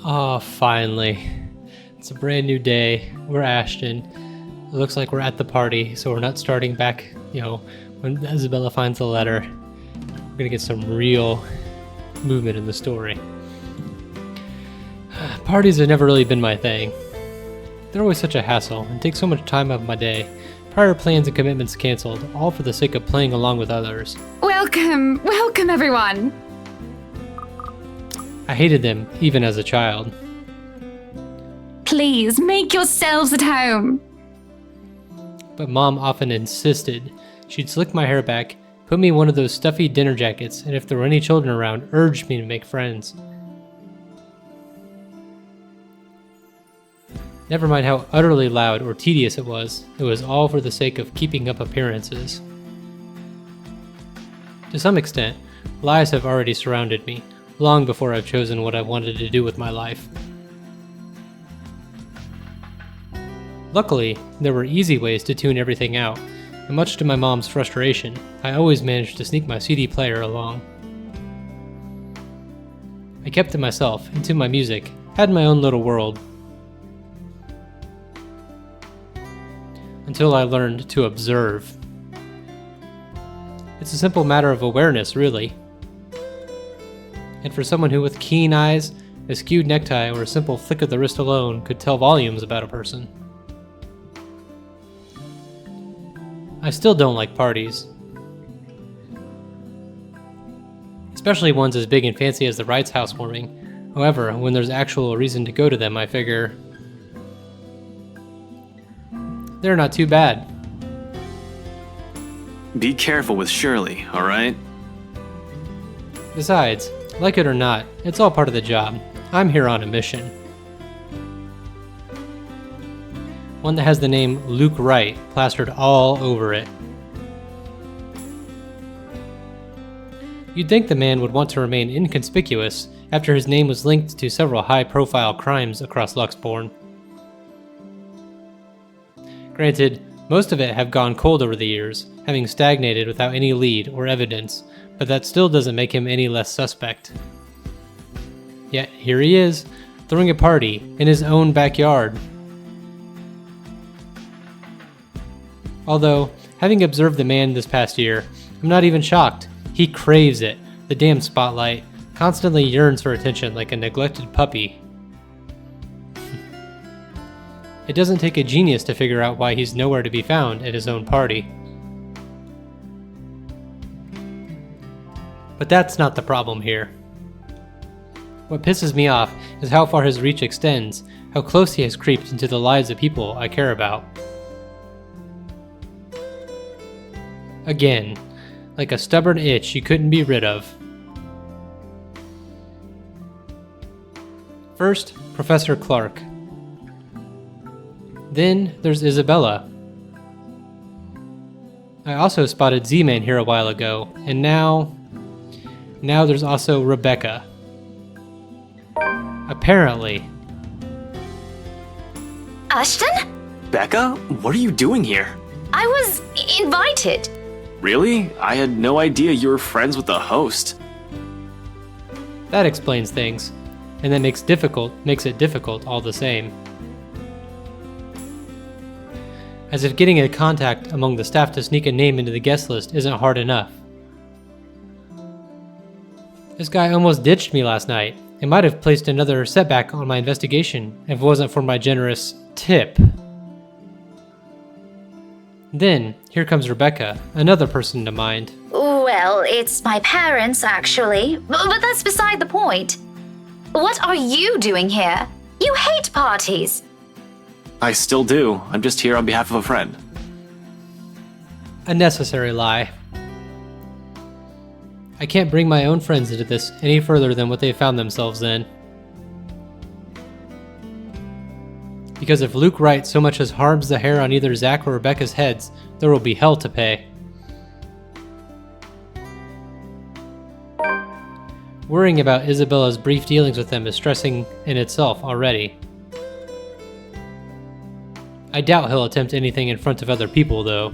Oh, finally. It's a brand new day. We're Ashton. It looks like we're at the party, so we're not starting back, when Isabella finds the letter. We're gonna get some real movement in the story. Parties have never really been my thing. They're always such a hassle and take so much time out of my day. Prior plans and commitments canceled, all for the sake of playing along with others. Welcome everyone. I hated them, even as a child. Please, make yourselves at home. But Mom often insisted. She'd slick my hair back, put me in one of those stuffy dinner jackets, and if there were any children around, urged me to make friends. Never mind how utterly loud or tedious it was all for the sake of keeping up appearances. To some extent, lies have already surrounded me, long before I've chosen what I wanted to do with my life. Luckily, there were easy ways to tune everything out, and much to my mom's frustration, I always managed to sneak my CD player along. I kept to myself, into my music, had my own little world. Until I learned to observe. It's a simple matter of awareness, really. And for someone who with keen eyes, a skewed necktie, or a simple flick of the wrist alone could tell volumes about a person. I still don't like parties. Especially ones as big and fancy as the Wrights' housewarming. However, when there's actual reason to go to them, I figure they're not too bad. Be careful with Shirley, alright? Besides, like it or not, it's all part of the job. I'm here on a mission. One that has the name Luke Wright plastered all over it. You'd think the man would want to remain inconspicuous after his name was linked to several high-profile crimes across Luxbourne. Granted, most of it have gone cold over the years, having stagnated without any lead or evidence, but that still doesn't make him any less suspect. Yet here he is, throwing a party in his own backyard. Although, having observed the man this past year, I'm not even shocked. He craves it, the damn spotlight, constantly yearns for attention like a neglected puppy. It doesn't take a genius to figure out why he's nowhere to be found at his own party. But that's not the problem here. What pisses me off is how far his reach extends, how close he has creeped into the lives of people I care about. Again, like a stubborn itch he couldn't be rid of. First, Professor Clark. Then there's Isabella. I also spotted Z-Man here a while ago, and now there's also Rebecca. Apparently. Ashton? Becca, what are you doing here? I was invited. Really? I had no idea you were friends with the host. That explains things, and that makes it difficult all the same. As if getting a contact among the staff to sneak a name into the guest list isn't hard enough. This guy almost ditched me last night. It might have placed another setback on my investigation if it wasn't for my generous tip. Then, here comes Rebecca, another person to mind. Well, it's my parents, actually. But that's beside the point. What are you doing here? You hate parties. I still do. I'm just here on behalf of a friend. A necessary lie. I can't bring my own friends into this any further than what they found themselves in. Because if Luke Wright so much as harms the hair on either Zach or Rebecca's heads, there will be hell to pay. Worrying about Isabella's brief dealings with them is stressing in itself already. I doubt he'll attempt anything in front of other people, though.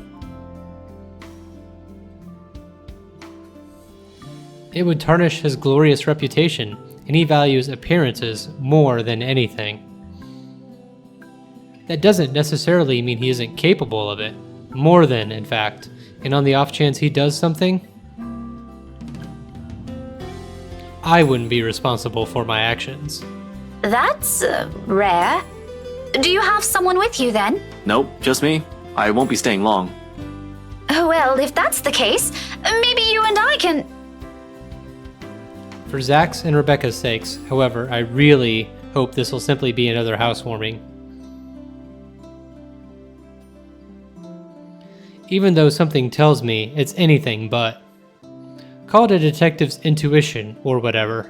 It would tarnish his glorious reputation, and he values appearances more than anything. That doesn't necessarily mean he isn't capable of it. More than, in fact. And on the off chance he does something, I wouldn't be responsible for my actions. That's rare. Do you have someone with you then? Nope, just me. I won't be staying long. Oh, well, if that's the case, maybe you and I can... For Zach's and Rebecca's sakes, however, I really hope this will simply be another housewarming. Even though something tells me it's anything but. Call it a detective's intuition or whatever.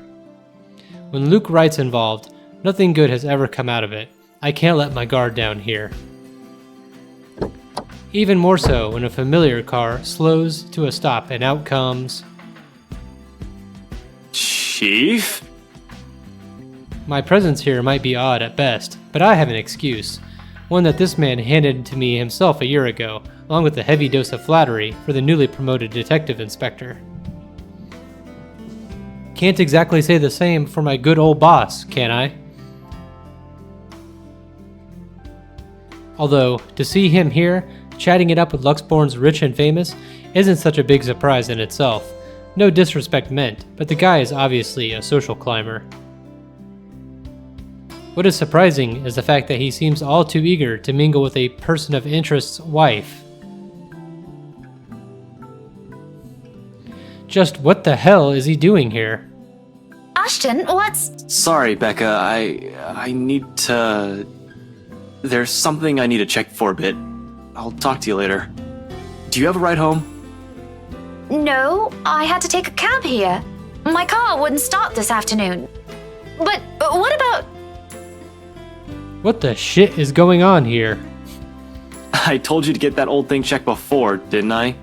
When Luke Wright's involved, nothing good has ever come out of it. I can't let my guard down here. Even more so when a familiar car slows to a stop and out comes... Chief? My presence here might be odd at best, but I have an excuse. One that this man handed to me himself a year ago, along with a heavy dose of flattery for the newly promoted detective inspector. Can't exactly say the same for my good old boss, can I? Although, to see him here, chatting it up with Luxborn's rich and famous, isn't such a big surprise in itself. No disrespect meant, but the guy is obviously a social climber. What is surprising is the fact that he seems all too eager to mingle with a person of interest's wife. Just what the hell is he doing here? Ashton, what's... Sorry, Becca. I need to... There's something I need to check for a bit. I'll talk to you later. Do you have a ride home? No, I had to take a cab here. My car wouldn't start this afternoon. But what about... What the shit is going on here? I told you to get that old thing checked before, didn't I?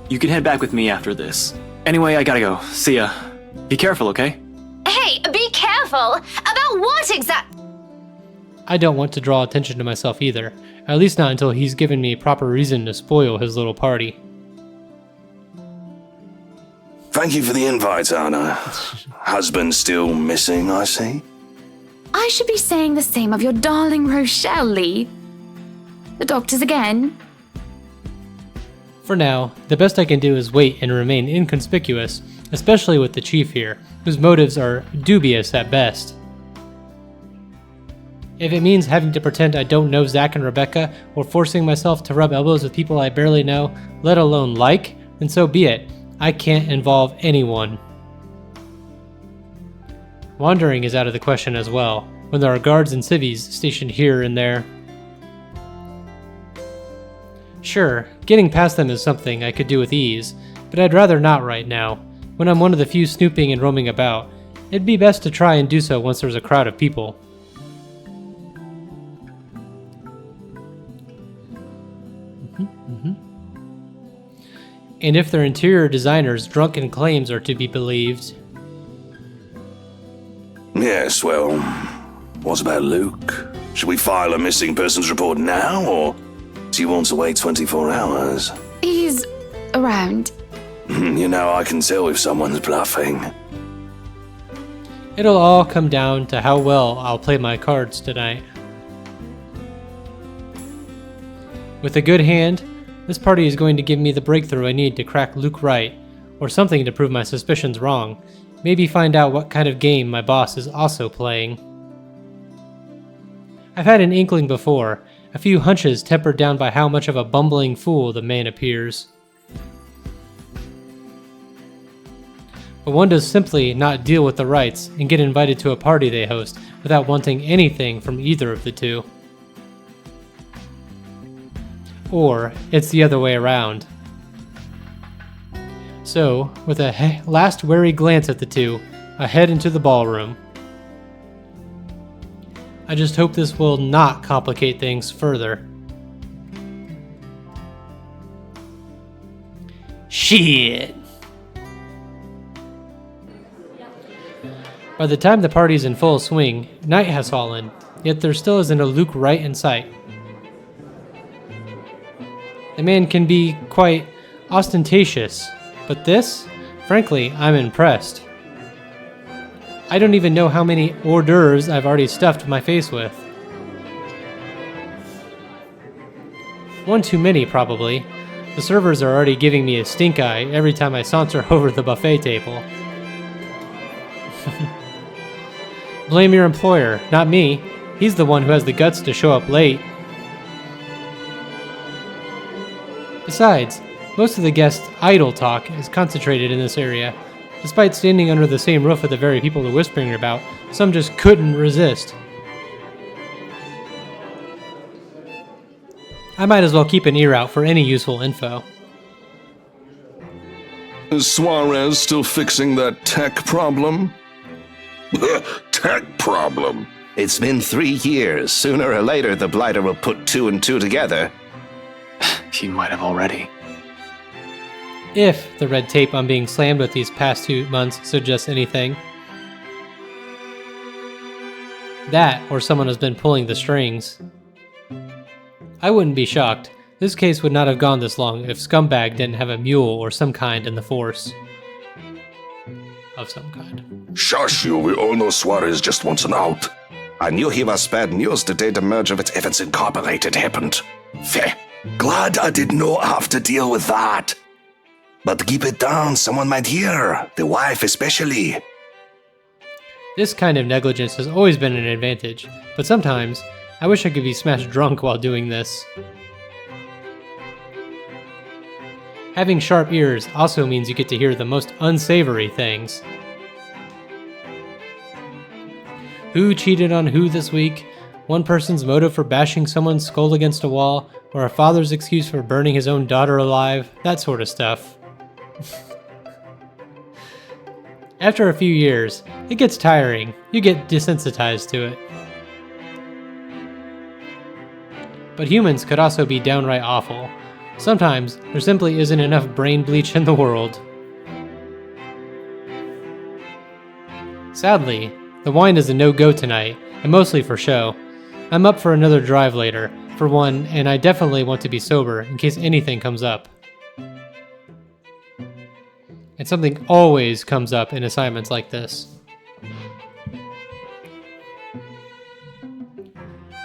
You can head back with me after this. Anyway, I gotta go. See ya. Be careful, okay? Hey, be careful! About what exact... I don't want to draw attention to myself either, at least not until he's given me proper reason to spoil his little party. Thank you for the invite, Anna. Husband still missing, I see. I should be saying the same of your darling Rochelle, Lee. The doctors again? For now, the best I can do is wait and remain inconspicuous, especially with the chief here, whose motives are dubious at best. If it means having to pretend I don't know Zach and Rebecca, or forcing myself to rub elbows with people I barely know, let alone like, then so be it. I can't involve anyone. Wandering is out of the question as well, when there are guards and civvies stationed here and there. Sure, getting past them is something I could do with ease, but I'd rather not right now. When I'm one of the few snooping and roaming about, it'd be best to try and do so once there's a crowd of people. And if their interior designers' drunken claims are to be believed... Yes, well, what about Luke? Should we file a missing persons report now, or do you want to wait 24 hours? He's around. You know, I can tell if someone's bluffing. It'll all come down to how well I'll play my cards tonight. With a good hand, this party is going to give me the breakthrough I need to crack Luke Wright, or something to prove my suspicions wrong. Maybe find out what kind of game my boss is also playing. I've had an inkling before, a few hunches tempered down by how much of a bumbling fool the man appears. But one does simply not deal with the Wrights and get invited to a party they host without wanting anything from either of the two. Or it's the other way around. So, with a last wary glance at the two, I head into the ballroom. I just hope this will not complicate things further. Shit! By the time the party's in full swing, night has fallen, yet there still isn't a Luke Wright in sight. The man can be quite ostentatious, but this, frankly, I'm impressed. I don't even know how many hors d'oeuvres I've already stuffed my face with. One too many, probably. The servers are already giving me a stink eye every time I saunter over the buffet table. Blame your employer, not me. He's the one who has the guts to show up late. Besides, most of the guests' idle talk is concentrated in this area. Despite standing under the same roof with the very people they're whispering about, some just couldn't resist. I might as well keep an ear out for any useful info. Is Suarez still fixing that tech problem? Tech problem? It's been 3 years. Sooner or later, the Blighter will put 2 and 2 together. He might have already. If the red tape I'm being slammed with these past 2 months suggests anything. That, or someone has been pulling the strings. I wouldn't be shocked. This case would not have gone this long if Scumbag didn't have a mule or some kind in the force. Of some kind. Shush you, we all know Suarez just wants an out. I knew he was bad news the day the merger with Evans Incorporated happened. Feh. Glad I did not have to deal with that. But keep it down, someone might hear. The wife especially. This kind of negligence has always been an advantage, but sometimes I wish I could be smashed drunk while doing this. Having sharp ears also means you get to hear the most unsavory things. Who cheated on who this week? One person's motive for bashing someone's skull against a wall, or a father's excuse for burning his own daughter alive, that sort of stuff. After a few years, it gets tiring. You get desensitized to it. But humans could also be downright awful. Sometimes, there simply isn't enough brain bleach in the world. Sadly, the wine is a no-go tonight, and mostly for show. I'm up for another drive later, for one, and I definitely want to be sober in case anything comes up. And something always comes up in assignments like this.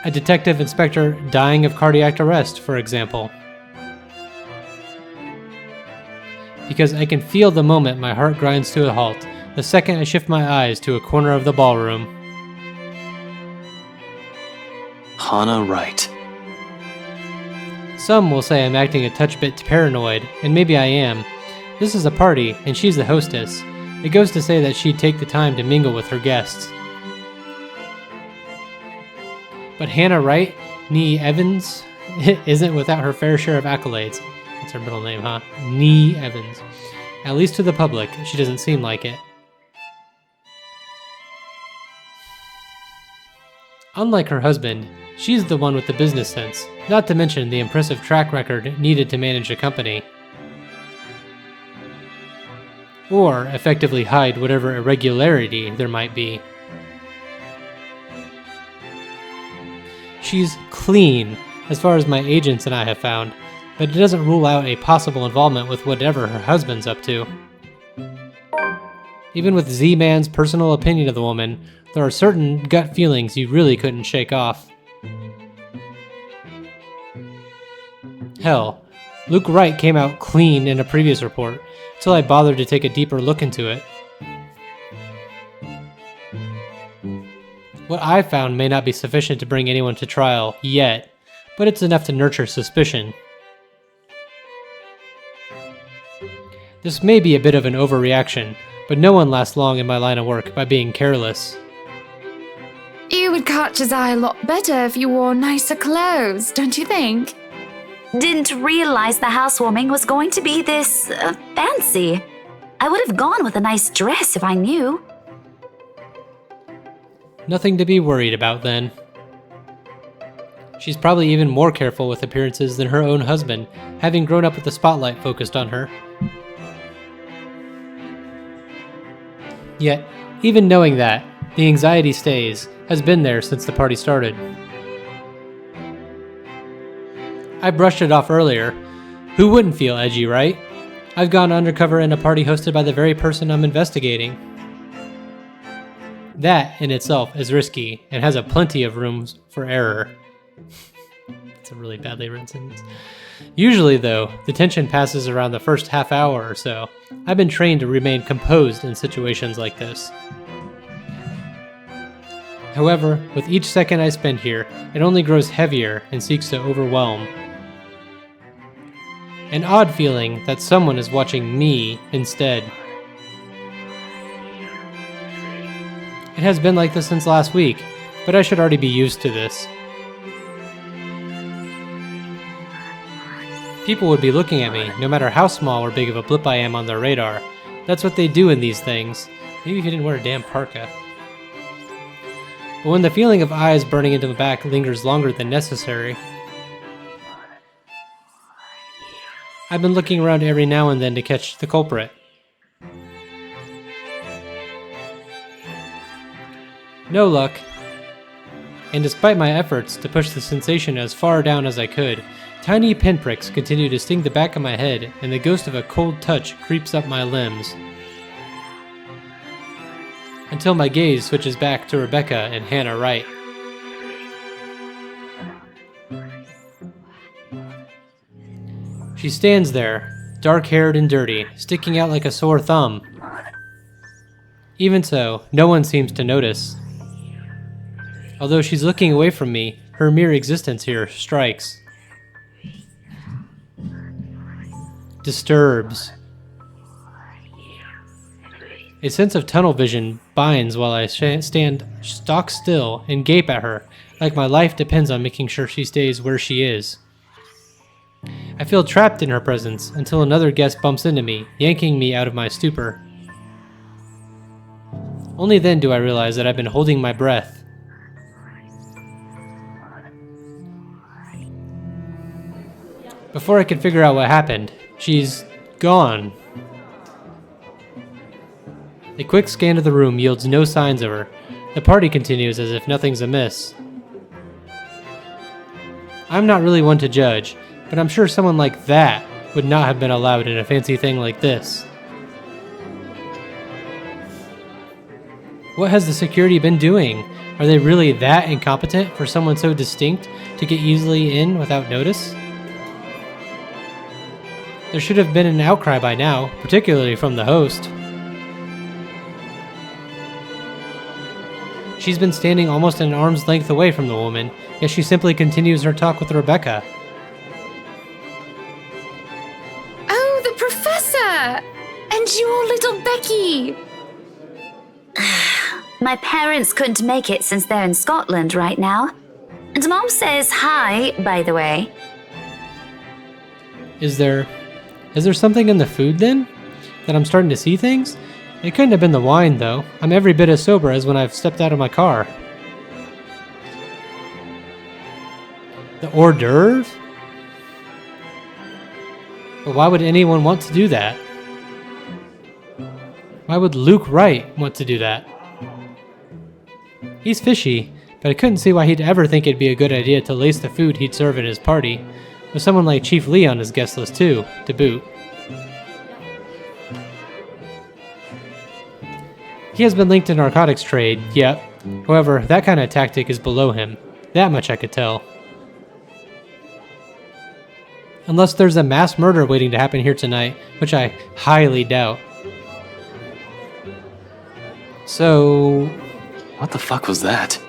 A detective inspector dying of cardiac arrest, for example. Because I can feel the moment my heart grinds to a halt, the second I shift my eyes to a corner of the ballroom. Hannah Wright. Some will say I'm acting a touch bit paranoid, and maybe I am. This is a party, and she's the hostess. It goes to say that she'd take the time to mingle with her guests. But Hannah Wright, Nee Evans, isn't without her fair share of accolades. That's her middle name, huh? Nee Evans. At least to the public, she doesn't seem like it. Unlike her husband, she's the one with the business sense, not to mention the impressive track record needed to manage a company. Or effectively hide whatever irregularity there might be. She's clean, as far as my agents and I have found, but it doesn't rule out a possible involvement with whatever her husband's up to. Even with Z-Man's personal opinion of the woman, there are certain gut feelings you really couldn't shake off. Hell, Luke Wright came out clean in a previous report, till I bothered to take a deeper look into it. What I found may not be sufficient to bring anyone to trial yet, but it's enough to nurture suspicion. This may be a bit of an overreaction, but no one lasts long in my line of work by being careless. You would catch his eye a lot better if you wore nicer clothes, don't you think? Didn't realize the housewarming was going to be this fancy. I would have gone with a nice dress if I knew. Nothing to be worried about then. She's probably even more careful with appearances than her own husband, having grown up with the spotlight focused on her. Yet, even knowing that, the anxiety stays, has been there since the party started. I brushed it off earlier. Who wouldn't feel edgy, right? I've gone undercover in a party hosted by the very person I'm investigating. That in itself is risky and has a plenty of room for error. It's a really badly written sentence. Usually, though, the tension passes around the first half hour or so. I've been trained to remain composed in situations like this. However, with each second I spend here, it only grows heavier and seeks to overwhelm. An odd feeling that someone is watching me instead. It has been like this since last week, but I should already be used to this. People would be looking at me, no matter how small or big of a blip I am on their radar. That's what they do in these things. Maybe if you didn't wear a damn parka. But when the feeling of eyes burning into the back lingers longer than necessary, I've been looking around every now and then to catch the culprit. No luck. And despite my efforts to push the sensation as far down as I could, tiny pinpricks continue to sting the back of my head, and the ghost of a cold touch creeps up my limbs. Until my gaze switches back to Rebecca and Hannah Wright. She stands there, dark-haired and dirty, sticking out like a sore thumb. Even so, no one seems to notice. Although she's looking away from me, her mere existence here strikes. Disturbs. A sense of tunnel vision binds while I stand stock still and gape at her, like my life depends on making sure she stays where she is. I feel trapped in her presence until another guest bumps into me, yanking me out of my stupor. Only then do I realize that I've been holding my breath. Before I could figure out what happened, she's gone. A quick scan of the room yields no signs of her. The party continues as if nothing's amiss. I'm not really one to judge, but I'm sure someone like that would not have been allowed in a fancy thing like this. What has the security been doing? Are they really that incompetent for someone so distinct to get easily in without notice? There should have been an outcry by now, particularly from the host. She's been standing almost an arm's length away from the woman, yet she simply continues her talk with Rebecca. Oh, the professor! And your little Becky! My parents couldn't make it since they're in Scotland right now. And Mom says hi, by the way. Is there something in the food then? That I'm starting to see things? It couldn't have been the wine though. I'm every bit as sober as when I've stepped out of my car. The hors d'oeuvre? But why would anyone want to do that? Why would Luke Wright want to do that? He's fishy, but I couldn't see why he'd ever think it'd be a good idea to lace the food he'd serve at his party, with someone like Chief Lee on his guest list too, to boot. He has been linked to narcotics trade, yep. However, that kind of tactic is below him. That much I could tell. Unless there's a mass murder waiting to happen here tonight, which I highly doubt. So... What the fuck was that?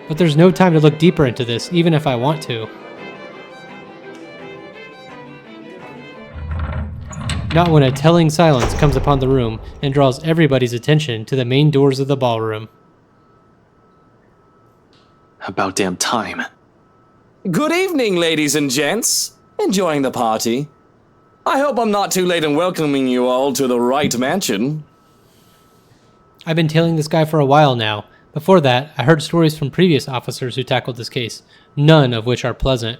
But there's no time to look deeper into this, even if I want to. Not when a telling silence comes upon the room and draws everybody's attention to the main doors of the ballroom. About damn time. Good evening, ladies and gents. Enjoying the party? I hope I'm not too late in welcoming you all to the Wright Mansion. I've been tailing this guy for a while now. Before that, I heard stories from previous officers who tackled this case, none of which are pleasant.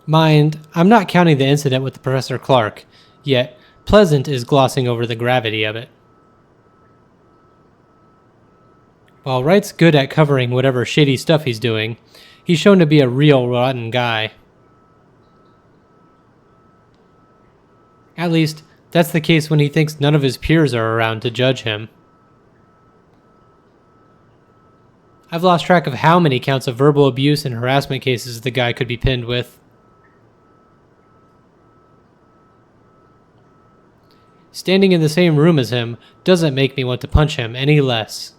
Mind, I'm not counting the incident with Professor Clark, yet pleasant is glossing over the gravity of it. While Wright's good at covering whatever shady stuff he's doing, he's shown to be a real rotten guy. At least, that's the case when he thinks none of his peers are around to judge him. I've lost track of how many counts of verbal abuse and harassment cases the guy could be pinned with. Standing in the same room as him doesn't make me want to punch him any less.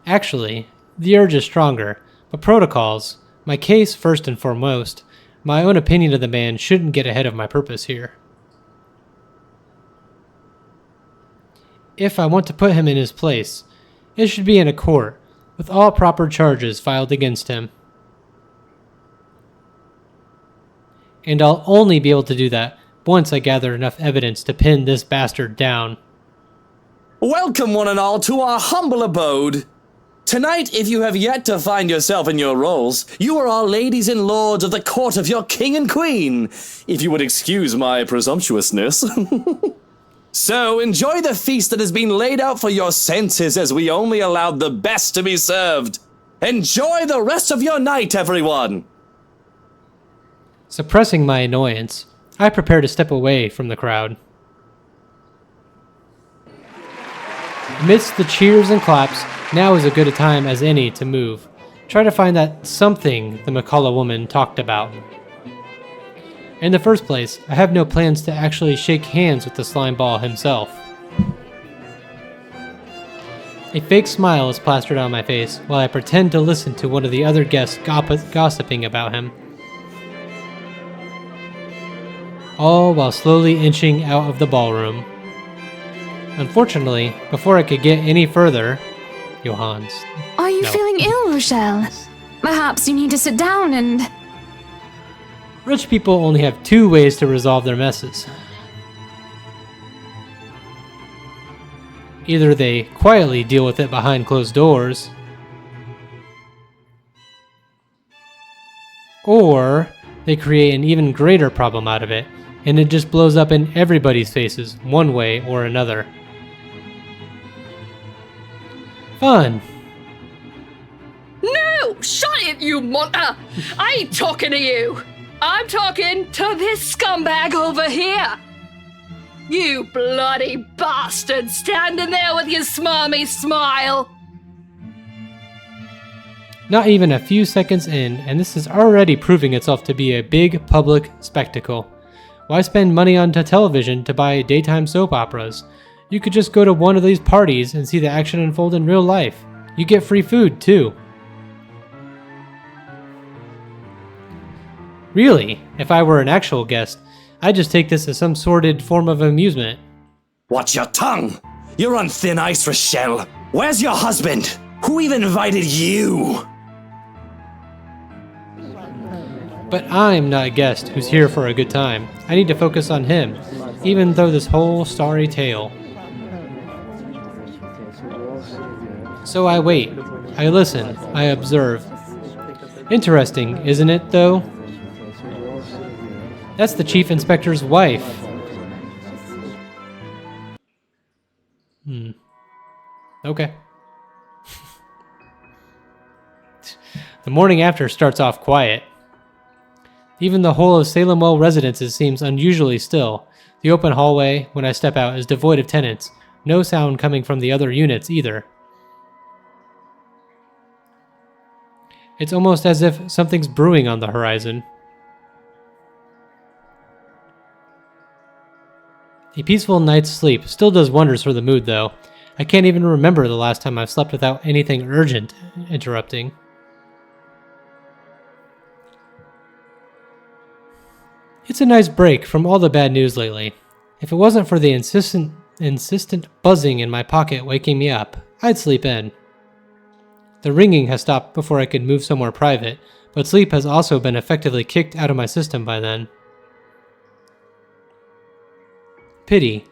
Actually, the urge is stronger, but protocols, my case first and foremost, my own opinion of the man shouldn't get ahead of my purpose here. If I want to put him in his place, it should be in a court, with all proper charges filed against him. And I'll only be able to do that once I gather enough evidence to pin this bastard down. Welcome, one and all, to our humble abode. Tonight, if you have yet to find yourself in your roles, you are all ladies and lords of the court of your king and queen, if you would excuse my presumptuousness. So, enjoy the feast that has been laid out for your senses as we only allowed the best to be served. Enjoy the rest of your night, everyone! Suppressing my annoyance, I prepare to step away from the crowd. Amidst the cheers and claps, now is as good a time as any to move. Try to find that something the McCullough woman talked about. In the first place, I have no plans to actually shake hands with the slime ball himself. A fake smile is plastered on my face while I pretend to listen to one of the other guests gossiping about him. All while slowly inching out of the ballroom. Unfortunately, before I could get any further, Johannes. Are you No. feeling ill, Rochelle? Perhaps you need to sit down and... Rich people only have two ways to resolve their messes. Either they quietly deal with it behind closed doors, or they create an even greater problem out of it, and it just blows up in everybody's faces, one way or another. Fun. No! Shut it, you munter! I ain't talking to you! I'm talking to this scumbag over here! You bloody bastard standing there with your smarmy smile! Not even a few seconds in, and this is already proving itself to be a big public spectacle. Why spend money on television to buy daytime soap operas? You could just go to one of these parties and see the action unfold in real life. You get free food, too. Really, if I were an actual guest, I'd just take this as some sordid form of amusement. Watch your tongue! You're on thin ice, Rochelle. Where's your husband? Who even invited you? But I'm not a guest who's here for a good time. I need to focus on him, even though this whole starry tale. So I wait, I listen, I observe. Interesting, isn't it, though? That's the chief inspector's wife. Okay. The morning after starts off quiet. Even the whole of Salem Well Residences seems unusually still. The open hallway, when I step out, is devoid of tenants. No sound coming from the other units either. It's almost as if something's brewing on the horizon. A peaceful night's sleep still does wonders for the mood, though. I can't even remember the last time I've slept without anything urgent interrupting. It's a nice break from all the bad news lately. If it wasn't for the insistent buzzing in my pocket waking me up, I'd sleep in. The ringing has stopped before I could move somewhere private, but sleep has also been effectively kicked out of my system by then. Pity.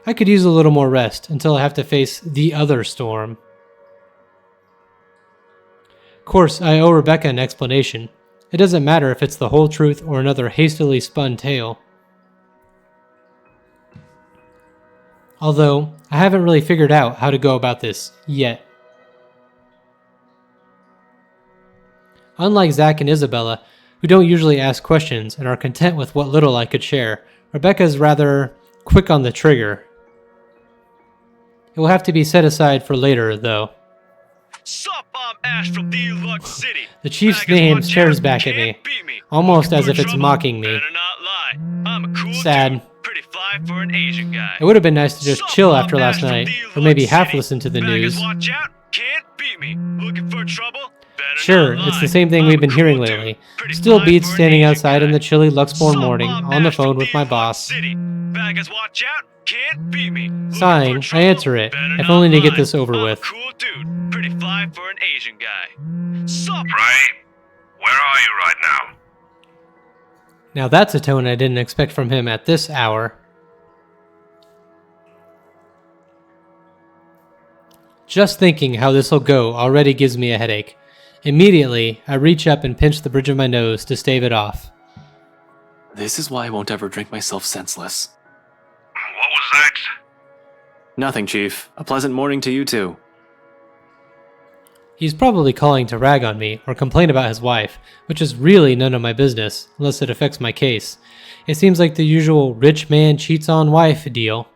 I could use a little more rest until I have to face the other storm. Of course, I owe Rebecca an explanation. It doesn't matter if it's the whole truth or another hastily spun tale. Although, I haven't really figured out how to go about this yet. Unlike Zach and Isabella, who don't usually ask questions and are content with what little I could share. Rebecca's rather quick on the trigger. It will have to be set aside for later, though. Sup, I'm Ash from Deluxe City. The chief's Baggers name watch stares out, back at can't me, beat me. almost Looking as for if it's trouble? mocking me. Better not lie. I'm a cool Sad. dude. Pretty fly for an Asian guy. It would have been nice to just Sup, chill I'm after last Ash from night, Deluxe or maybe half City. listen to the Baggers news. watch out, can't beat me. Looking for trouble? Better Sure, not it's lie. the same thing I'm we've a been cool hearing dude. lately. Pretty Still fly beats for an standing Asian outside in guy. the chilly Luxborn Sup, morning I'm on the Ash from phone with my Deluxe boss. City. Baggers watch out, can't beat me. Looking for Sighing, I trouble? answer it, Better if not only to get lie. this over I'm with. a cool dude. Pretty fly for an Asian guy. Sup? Ray, where are you right now? Now that's a tone I didn't expect from him at this hour. Just thinking how this'll go already gives me a headache. Immediately, I reach up and pinch the bridge of my nose to stave it off. This is why I won't ever drink myself senseless. What was that? Nothing, Chief. A pleasant morning to you too. He's probably calling to rag on me or complain about his wife, which is really none of my business, unless it affects my case. It seems like the usual rich man cheats on wife deal.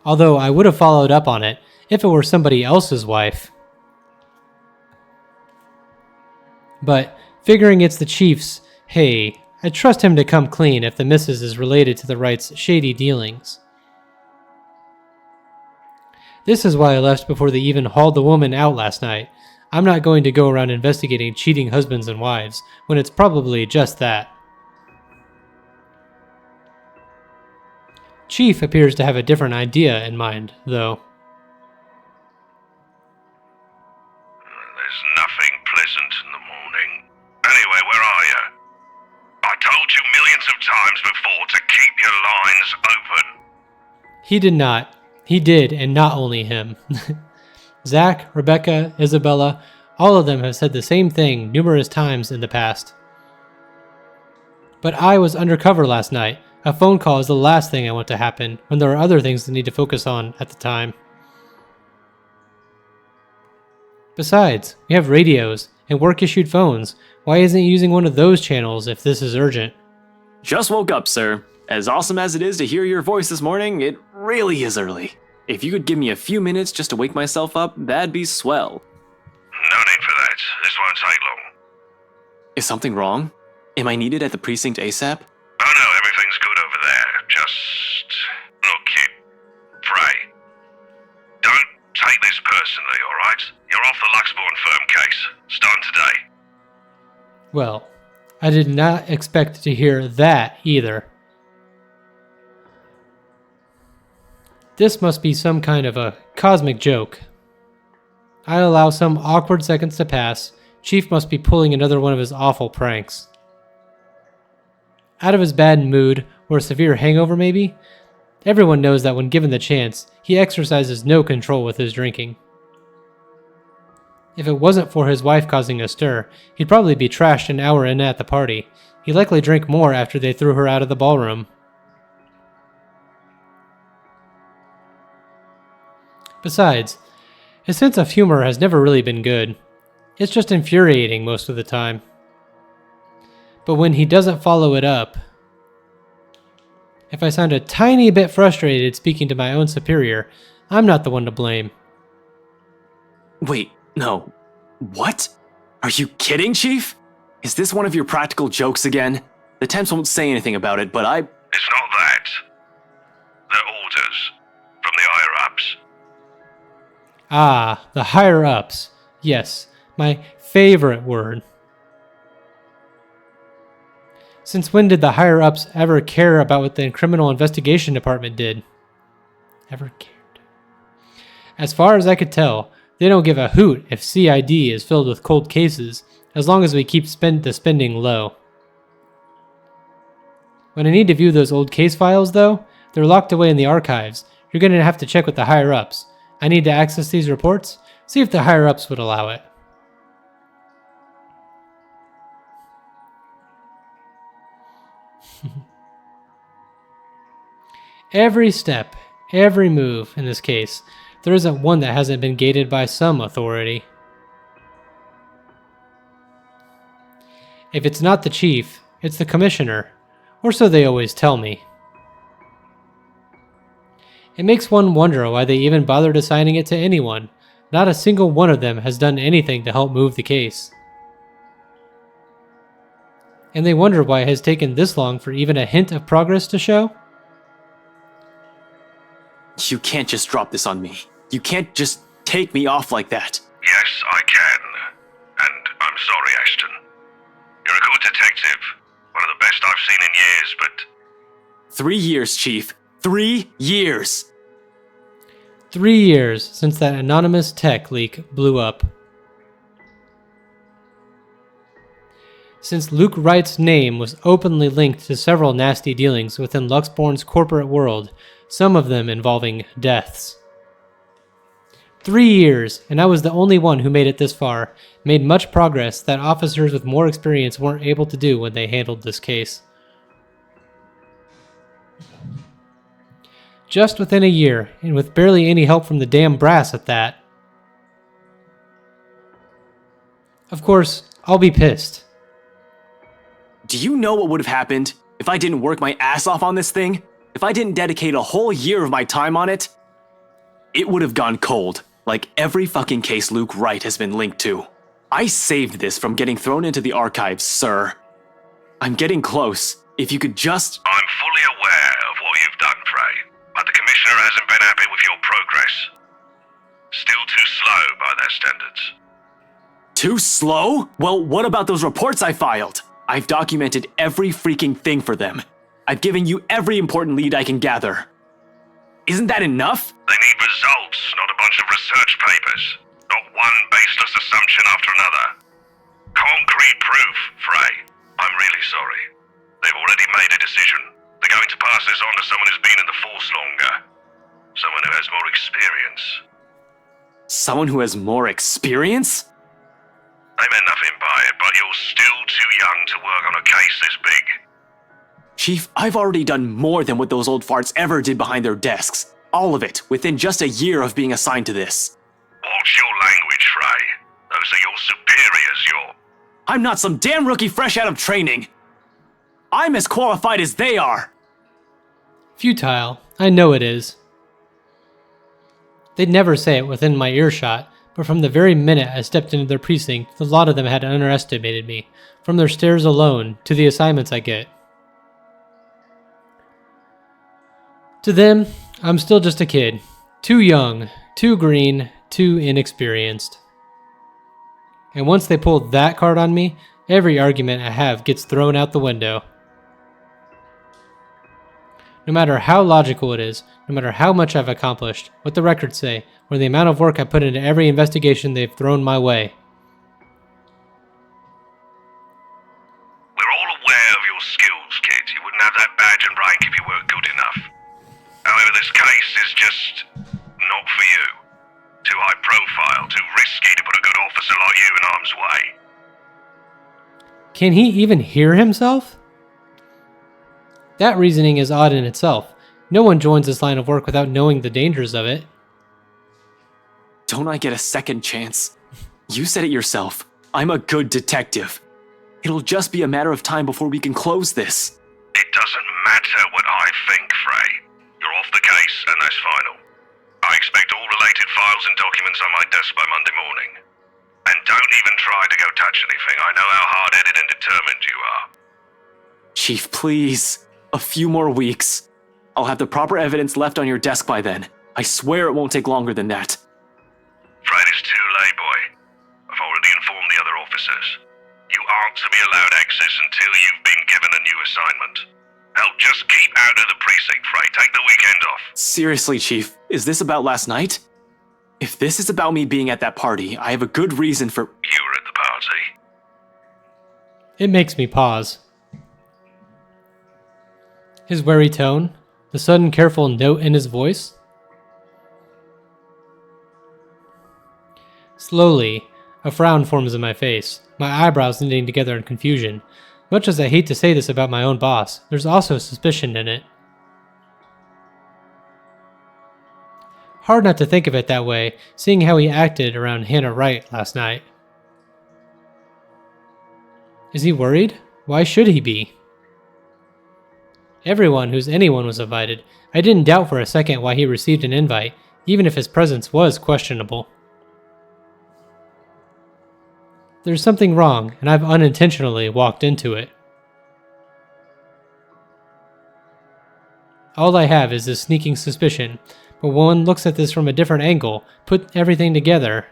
Although I would have followed up on it if it were somebody else's wife. But figuring it's the chief's, hey, I trust him to come clean if the missus is related to the right's shady dealings. This is why I left before they even hauled the woman out last night. I'm not going to go around investigating cheating husbands and wives, when it's probably just that. Chief appears to have a different idea in mind, though. There's nothing pleasant in the morning. Anyway, where are you? I told you millions of times before to keep your lines open. He did not. He did, and not only him. Zach, Rebecca, Isabella, all of them have said the same thing numerous times in the past. But I was undercover last night. A phone call is the last thing I want to happen when there are other things to need to focus on at the time. Besides, we have radios and work-issued phones. Why isn't he using one of those channels if this is urgent? Just woke up, sir. As awesome as it is to hear your voice this morning, it really is early. If you could give me a few minutes just to wake myself up, that'd be swell. No need for that. This won't take long. Is something wrong? Am I needed at the precinct ASAP? Oh no, everything's good over there. Just look, kid. Pray. Don't take this personally, alright? You're off the Luxborn firm case. Starting today. Well, I did not expect to hear that either. This must be some kind of a cosmic joke. I allow some awkward seconds to pass. Chief must be pulling another one of his awful pranks. Out of his bad mood, or a severe hangover maybe? Everyone knows that when given the chance, he exercises no control with his drinking. If it wasn't for his wife causing a stir, he'd probably be trashed an hour in at the party. He'd likely drink more after they threw her out of the ballroom. Besides, his sense of humor has never really been good. It's just infuriating most of the time. But when he doesn't follow it up... If I sound a tiny bit frustrated speaking to my own superior, I'm not the one to blame. Wait, no. What? Are you kidding, Chief? Is this one of your practical jokes again? The temps won't say anything about it, but I... It's not that. They're orders from the higher-ups. Ah, the higher-ups. Yes, my favorite word. Since when did the higher-ups ever care about what the criminal investigation department did? Ever cared? As far as I could tell, they don't give a hoot if CID is filled with cold cases, as long as we keep the spending low. When I need to view those old case files, though, they're locked away in the archives. You're going to have to check with the higher-ups. I need to access these reports. See if the higher-ups would allow it. Every step, every move in this case, there isn't one that hasn't been gated by some authority. If it's not the chief, it's the commissioner, or so they always tell me. It makes one wonder why they even bothered assigning it to anyone. Not a single one of them has done anything to help move the case. And they wonder why it has taken this long for even a hint of progress to show? You can't just drop this on me. You can't just take me off like that. Yes, I can. And I'm sorry, Ashton. You're a good detective. One of the best I've seen in years, but 3 years, Chief. 3 years! 3 years since that anonymous tech leak blew up. Since Luke Wright's name was openly linked to several nasty dealings within Luxborn's corporate world, some of them involving deaths. 3 years, and I was the only one who made it this far, made much progress that officers with more experience weren't able to do when they handled this case. Just within a year, and with barely any help from the damn brass at that. Of course, I'll be pissed. Do you know what would have happened if I didn't work my ass off on this thing? If I didn't dedicate a whole year of my time on it? It would have gone cold, like every fucking case Luke Wright has been linked to. I saved this from getting thrown into the archives, sir. I'm getting close. If you could just... I'm fully aware of what you've done, Frey. But the Commissioner hasn't been happy with your progress. Still too slow by their standards. Too slow? Well, what about those reports I filed? I've documented every freaking thing for them. I've given you every important lead I can gather. Isn't that enough? They need results, not a bunch of research papers. Not one baseless assumption after another. Concrete proof, Frey. I'm really sorry. They've already made a decision. They're going to pass this on to someone who's been in the force longer. Someone who has more experience. Someone who has more experience? I meant nothing by it, but you're still too young to work on a case this big. Chief, I've already done more than what those old farts ever did behind their desks. All of it, within just a year of being assigned to this. Watch your language, Frey. Those are your superiors, I'm not some damn rookie fresh out of training. I'm as qualified as they are. Futile. I know it is. They'd never say it within my earshot, but from the very minute I stepped into their precinct, a lot of them had underestimated me, from their stares alone to the assignments I get. To them, I'm still just a kid. Too young, too green, too inexperienced. And once they pull that card on me, every argument I have gets thrown out the window. No matter how logical it is, no matter how much I've accomplished, what the records say, or the amount of work I put into every investigation they've thrown my way. We're all aware of your skills, kid. You wouldn't have that badge and rank if you weren't good enough. However, this case is just not for you. Too high profile, too risky to put a good officer like you in harm's way. Can he even hear himself? That reasoning is odd in itself. No one joins this line of work without knowing the dangers of it. Don't I get a second chance? You said it yourself. I'm a good detective. It'll just be a matter of time before we can close this. It doesn't matter what I think, Frey. You're off the case, and that's final. I expect all related files and documents on my desk by Monday morning. And don't even try to go touch anything. I know how hard-headed and determined you are. Chief, please. A few more weeks. I'll have the proper evidence left on your desk by then. I swear it won't take longer than that. Fred, it's too late, boy. I've already informed the other officers. You aren't to be allowed access until you've been given a new assignment. Hell, just keep out of the precinct, Frey. Take the weekend off. Seriously, Chief, is this about last night? If this is about me being at that party, I have a good reason for... You were at the party. It makes me pause. His wary tone, the sudden careful note in his voice. Slowly, a frown forms in my face, my eyebrows knitting together in confusion. Much as I hate to say this about my own boss, there's also suspicion in it. Hard not to think of it that way, seeing how he acted around Hannah Wright last night. Is he worried? Why should he be? Everyone who's anyone was invited. I didn't doubt for a second why he received an invite, even if his presence was questionable. There's something wrong, and I've unintentionally walked into it. All I have is this sneaking suspicion, but when one looks at this from a different angle, put everything together.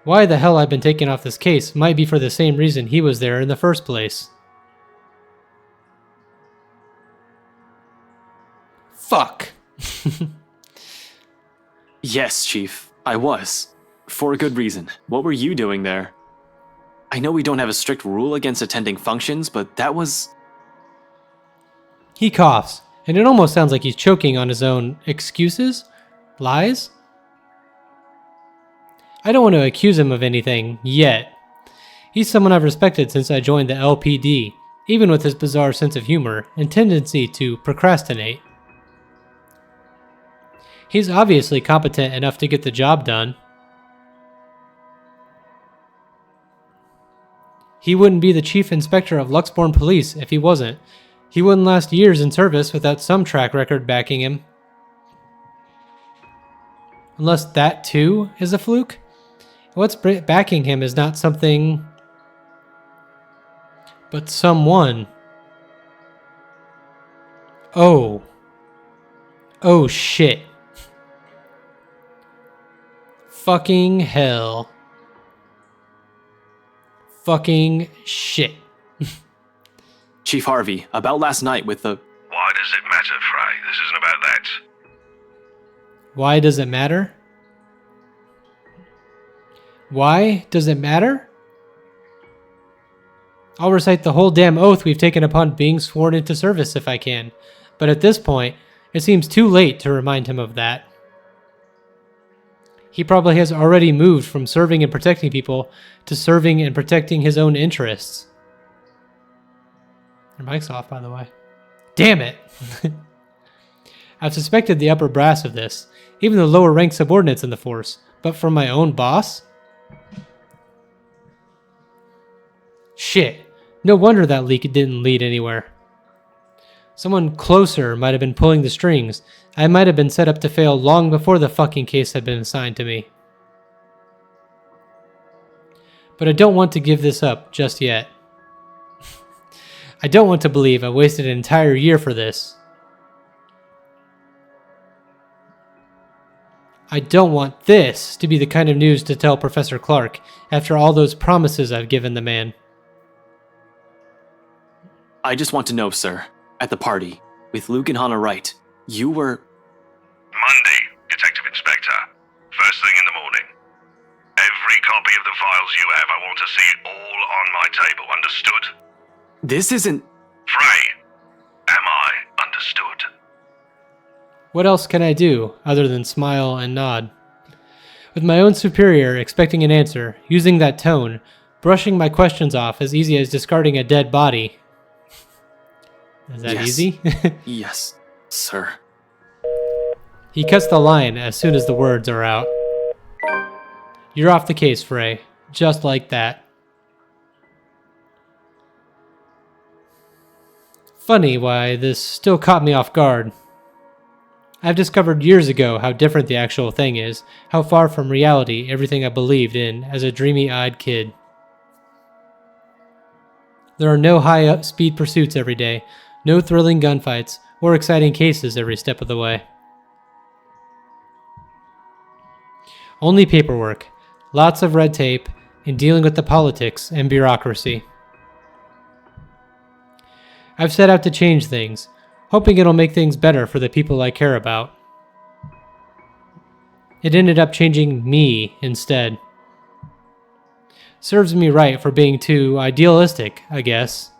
Why the hell I've been taken off this case might be for the same reason he was there in the first place. Fuck. Yes, Chief, I was. For a good reason. What were you doing there? I know we don't have a strict rule against attending functions, but that was... He coughs, and it almost sounds like he's choking on his own excuses? Lies? I don't want to accuse him of anything, yet. He's someone I've respected since I joined the LPD, even with his bizarre sense of humor and tendency to procrastinate. He's obviously competent enough to get the job done. He wouldn't be the chief inspector of Luxborn Police if he wasn't. He wouldn't last years in service without some track record backing him. Unless that too is a fluke? What's backing him is not something, but someone. Oh. Oh shit. Fucking hell. Fucking shit. Chief Harvey, about last night with the... Why does it matter, Frey? This isn't about that. Why does it matter? Why does it matter? I'll recite the whole damn oath we've taken upon being sworn into service if I can, but at this point, it seems too late to remind him of that. He probably has already moved from serving and protecting people to serving and protecting his own interests. Your mic's off, by the way. Damn it! I've suspected the upper brass of this, even the lower rank subordinates in the force, but from my own boss? Shit. No wonder that leak didn't lead anywhere. Someone closer might have been pulling the strings. I might have been set up to fail long before the fucking case had been assigned to me. But I don't want to give this up just yet. I don't want to believe I wasted an entire year for this. I don't want this to be the kind of news to tell Professor Clark after all those promises I've given the man. I just want to know, sir, at the party, with Luke and Hannah Wright, you were... Monday, Detective Inspector. First thing in the morning. Every copy of the files you have, I want to see it all on my table, understood? This isn't... Frey, am I understood? What else can I do other than smile and nod? With my own superior expecting an answer, using that tone, brushing my questions off as easy as discarding a dead body. Is that Yes. easy? Yes, sir. He cuts the line as soon as the words are out. You're off the case, Frey. Just like that. Funny why this still caught me off guard. I've discovered years ago how different the actual thing is, how far from reality everything I believed in as a dreamy-eyed kid. There are no high-speed pursuits every day, no thrilling gunfights, or exciting cases every step of the way. Only paperwork, lots of red tape, and dealing with the politics and bureaucracy. I've set out to change things, hoping it'll make things better for the people I care about. It ended up changing me instead. Serves me right for being too idealistic, I guess.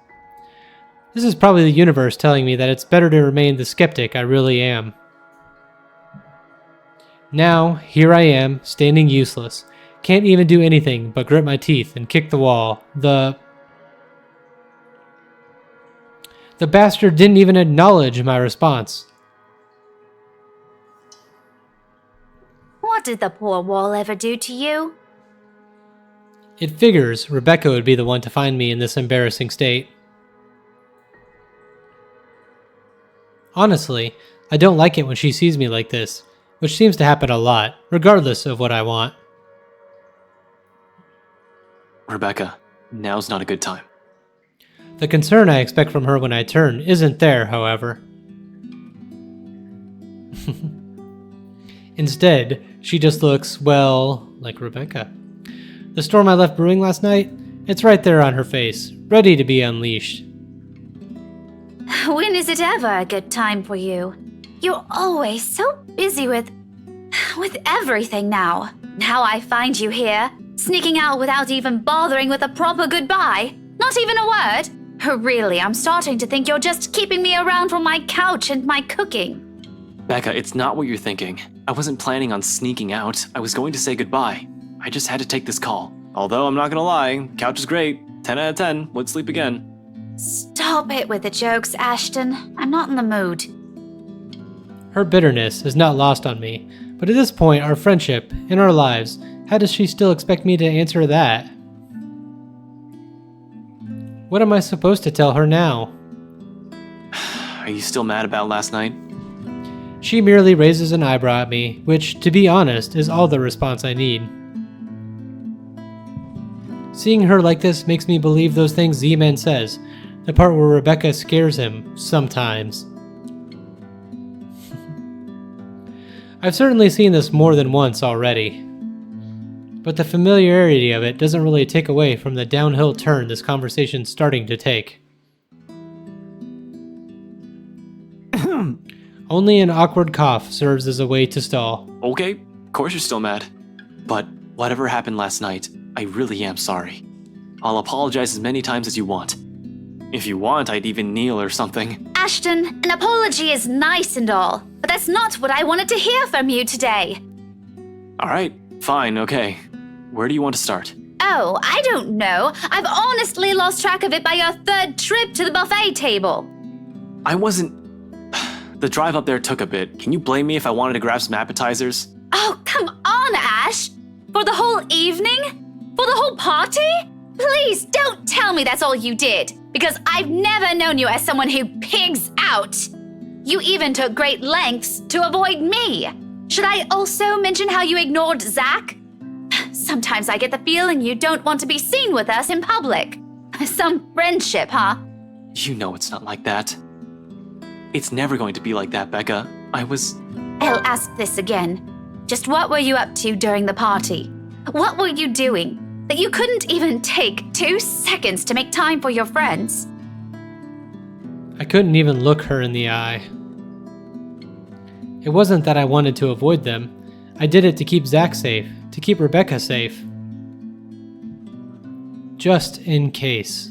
This is probably the universe telling me that it's better to remain the skeptic I really am. Now, here I am, standing useless. Can't even do anything but grit my teeth and kick the wall. The bastard didn't even acknowledge my response. What did the poor wall ever do to you? It figures Rebecca would be the one to find me in this embarrassing state. Honestly, I don't like it when she sees me like this, which seems to happen a lot, regardless of what I want. Rebecca, now's not a good time. The concern I expect from her when I turn isn't there, however. Instead, she just looks, well, like Rebecca. The storm I left brewing last night, it's right there on her face, ready to be unleashed. When is it ever a good time for you? You're always so busy with everything now. Now I find you here, sneaking out without even bothering with a proper goodbye. Not even a word. Really, I'm starting to think you're just keeping me around for my couch and my cooking. Becca, it's not what you're thinking. I wasn't planning on sneaking out. I was going to say goodbye. I just had to take this call. Although I'm not gonna lie, couch is great. 10 out of 10, would sleep again. Stop it with the jokes, Ashton. I'm not in the mood. Her bitterness is not lost on me, but at this point, our friendship, in our lives, how does she still expect me to answer that? What am I supposed to tell her now? Are you still mad about last night? She merely raises an eyebrow at me, which, to be honest, is all the response I need. Seeing her like this makes me believe those things Z-Man says, the part where Rebecca scares him, sometimes. I've certainly seen this more than once already, but the familiarity of it doesn't really take away from the downhill turn this conversation's starting to take. Only an awkward cough serves as a way to stall. Okay, of course you're still mad. But whatever happened last night, I really am sorry. I'll apologize as many times as you want. If you want, I'd even kneel or something. Ashton, an apology is nice and all, but that's not what I wanted to hear from you today. Alright, fine, okay. Where do you want to start? Oh, I don't know. I've honestly lost track of it by your third trip to the buffet table. I wasn't... The drive up there took a bit. Can you blame me if I wanted to grab some appetizers? Oh, come on, Ash! For the whole evening? For the whole party? Please don't tell me that's all you did, because I've never known you as someone who pigs out. You even took great lengths to avoid me. Should I also mention how you ignored Zach? Sometimes I get the feeling you don't want to be seen with us in public. Some friendship, huh? You know it's not like that. It's never going to be like that, Becca. I'll ask this again. Just what were you up to during the party? What were you doing that you couldn't even take 2 seconds to make time for your friends? I couldn't even look her in the eye. It wasn't that I wanted to avoid them. I did it to keep Zach safe, to keep Rebecca safe. Just in case.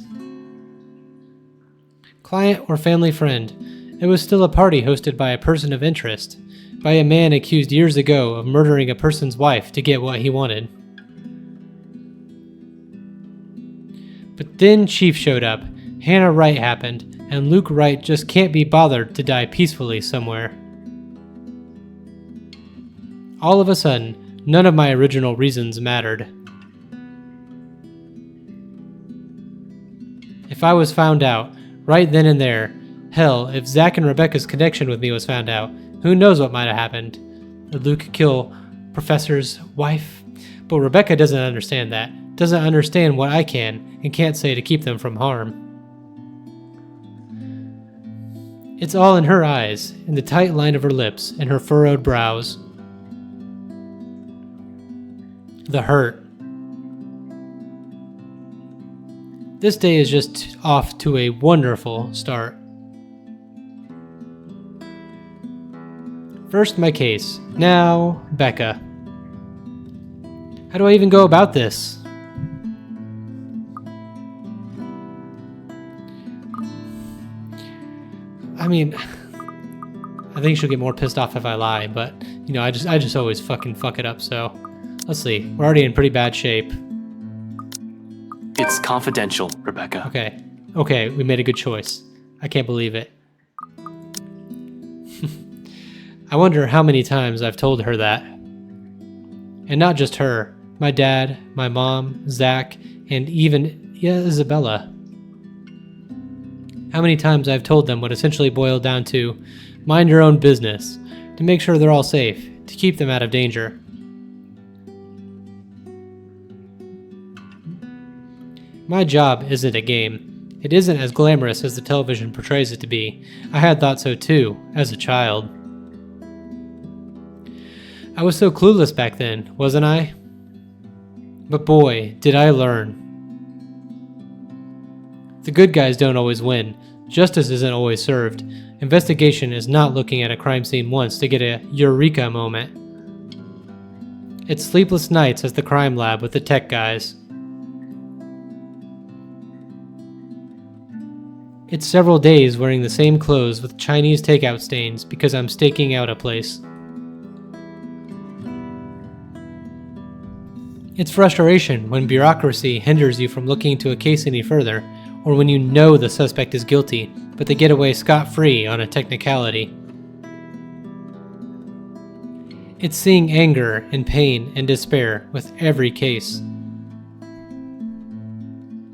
Client or family friend, it was still a party hosted by a person of interest, by a man accused years ago of murdering a person's wife to get what he wanted. But then Chief showed up, Hannah Wright happened, and Luke Wright just can't be bothered to die peacefully somewhere. All of a sudden, none of my original reasons mattered. If I was found out, right then and there, hell, if Zach and Rebecca's connection with me was found out, who knows what might have happened. Did Luke kill Professor's wife? But Rebecca doesn't understand that, doesn't understand what I can and can't say to keep them from harm. It's all in her eyes, in the tight line of her lips, and her furrowed brows. The hurt. This day is just off to a wonderful start. First, my case. Now, Becca. How do I even go about this? I mean, I think she'll get more pissed off if I lie, but, you know, I just always fucking fuck it up, so... Let's see. We're already in pretty bad shape. It's confidential, Rebecca. Okay, we made a good choice. I can't believe it. I wonder how many times I've told her that. And not just her, My dad, my mom, Zach, and even Isabella. How many times I've told them what essentially boiled down to mind your own business, to make sure they're all safe, to keep them out of danger. My job isn't a game. It isn't as glamorous as the television portrays it to be. I had thought so too, as a child. I was so clueless back then, wasn't I? But boy, did I learn. The good guys don't always win. Justice isn't always served. Investigation is not looking at a crime scene once to get a eureka moment. It's sleepless nights as the crime lab with the tech guys. It's several days wearing the same clothes with Chinese takeout stains because I'm staking out a place. It's frustration when bureaucracy hinders you from looking into a case any further, or when you know the suspect is guilty, but they get away scot-free on a technicality. It's seeing anger and pain and despair with every case.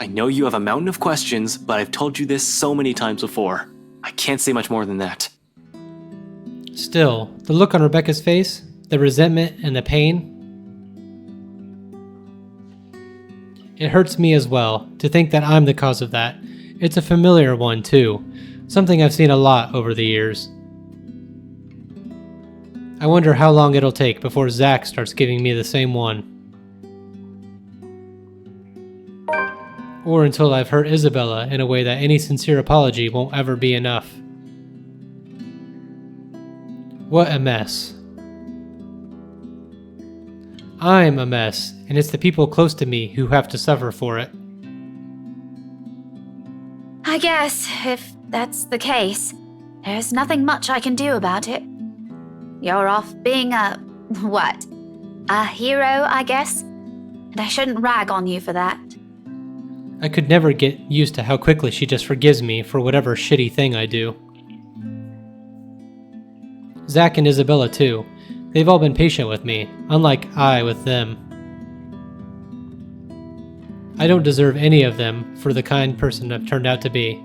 I know you have a mountain of questions, but I've told you this so many times before. I can't say much more than that. Still, the look on Rebecca's face, the resentment and the pain, it hurts me as well to think that I'm the cause of that. It's a familiar one too, something I've seen a lot over the years. I wonder how long it'll take before Zach starts giving me the same one. Or until I've hurt Isabella in a way that any sincere apology won't ever be enough. What a mess. I'm a mess, and it's the people close to me who have to suffer for it. I guess, if that's the case, there's nothing much I can do about it. You're off being a hero, I guess? And I shouldn't rag on you for that. I could never get used to how quickly she just forgives me for whatever shitty thing I do. Zach and Isabella too. They've all been patient with me, unlike I with them. I don't deserve any of them for the kind person I've turned out to be.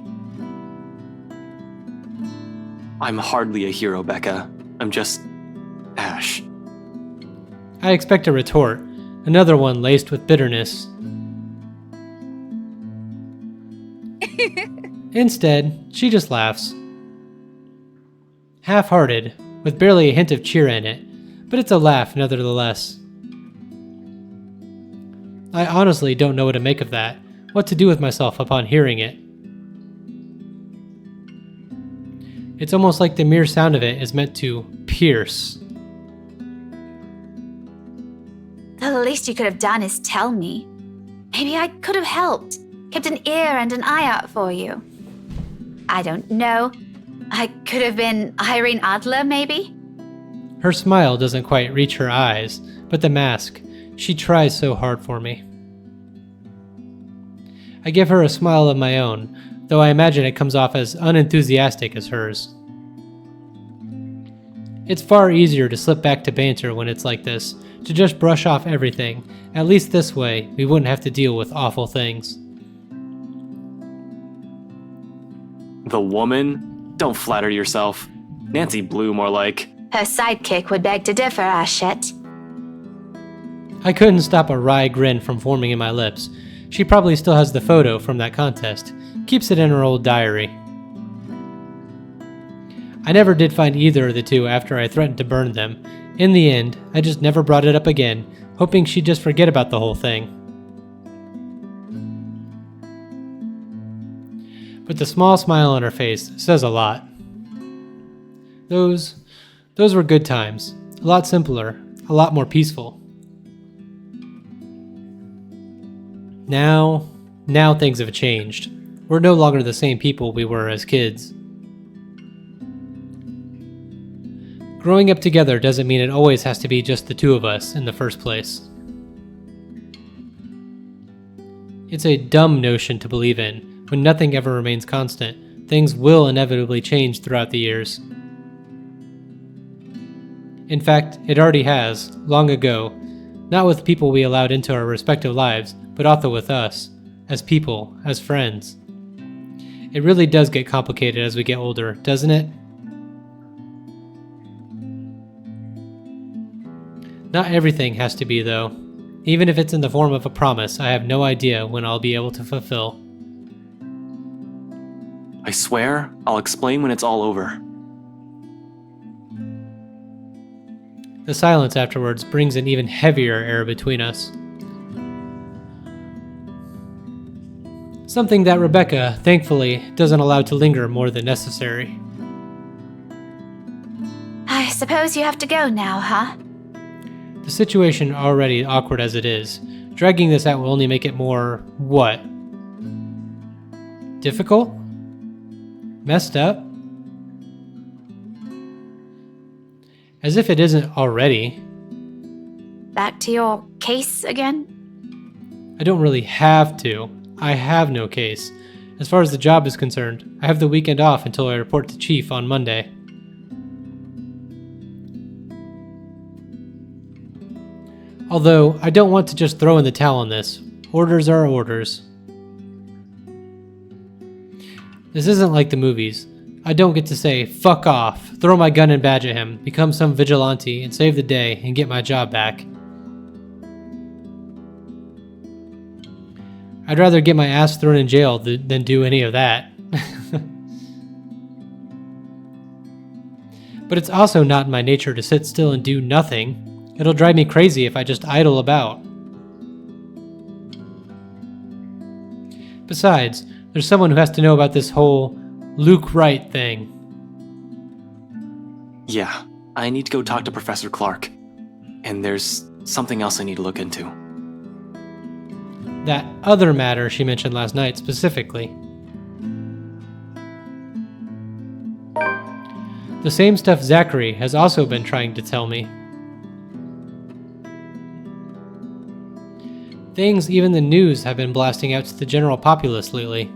I'm hardly a hero, Becca. I'm just Ash. I expect a retort, another one laced with bitterness. Instead, she just laughs. Half-hearted, with barely a hint of cheer in it, but it's a laugh nevertheless. I honestly don't know what to make of that, what to do with myself upon hearing it. It's almost like the mere sound of it is meant to pierce. The least you could have done is tell me. Maybe I could have helped, kept an ear and an eye out for you. I don't know. I could have been Irene Adler, maybe? Her smile doesn't quite reach her eyes, but the mask, she tries so hard for me. I give her a smile of my own, though I imagine it comes off as unenthusiastic as hers. It's far easier to slip back to banter when it's like this, to just brush off everything. At least this way, we wouldn't have to deal with awful things. The woman? Don't flatter yourself. Nancy Blue, more like. Her sidekick would beg to differ, Ashette. I couldn't stop a wry grin from forming in my lips. She probably still has the photo from that contest, keeps it in her old diary. I never did find either of the two after I threatened to burn them. In the end, I just never brought it up again, hoping she'd just forget about the whole thing. But the small smile on her face says a lot. Those were good times, a lot simpler, a lot more peaceful. Now things have changed. We're no longer the same people we were as kids. Growing up together doesn't mean it always has to be just the two of us in the first place. It's a dumb notion to believe in. When nothing ever remains constant, things will inevitably change throughout the years. In fact, it already has, long ago, Not with people we allowed into our respective lives, but also with us, as people, as friends. It really does get complicated as we get older, doesn't it? Not everything has to be, though. Even if it's in the form of a promise I have no idea when I'll be able to fulfill. I swear, I'll explain when it's all over. The silence afterwards brings an even heavier air between us. Something that Rebecca, thankfully, doesn't allow to linger more than necessary. I suppose you have to go now, huh? The situation already awkward as it is. Dragging this out will only make it more, what? Difficult? Messed up? As if it isn't already. Back to your case again? I don't really have to. I have no case. As far as the job is concerned, I have the weekend off until I report to Chief on Monday. Although, I don't want to just throw in the towel on this. Orders are orders. This isn't like the movies. I don't get to say, fuck off, throw my gun and badge at him, become some vigilante, and save the day, and get my job back. I'd rather get my ass thrown in jail than do any of that. But it's also not in my nature to sit still and do nothing. It'll drive me crazy if I just idle about. Besides, there's someone who has to know about this whole Luke Wright thing. Yeah, I need to go talk to Professor Clark. And there's something else I need to look into. That other matter she mentioned last night specifically. The same stuff Zachary has also been trying to tell me. Things even the news have been blasting out to the general populace lately.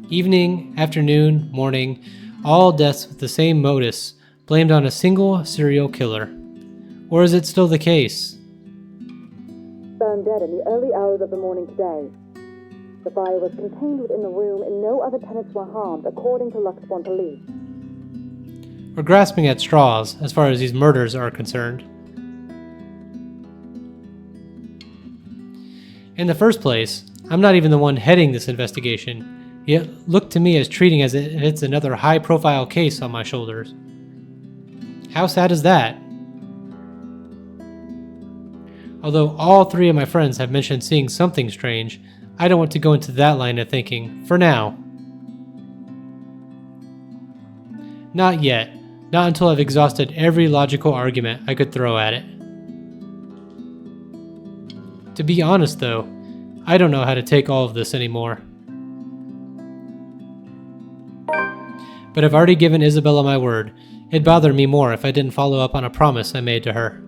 Evening, afternoon, morning, all deaths with the same modus, blamed on a single serial killer. Or is it still the case? Found dead in the early hours of the morning today. The fire was contained within the room and no other tenants were harmed, according to Luxbourne police. We're grasping at straws as far as these murders are concerned. In the first place, I'm not even the one heading this investigation, yet look to me as treating as if it's another high-profile case on my shoulders. How sad is that? Although all three of my friends have mentioned seeing something strange, I don't want to go into that line of thinking, for now. Not yet. Not until I've exhausted every logical argument I could throw at it. To be honest though, I don't know how to take all of this anymore. But I've already given Isabella my word. It'd bother me more if I didn't follow up on a promise I made to her.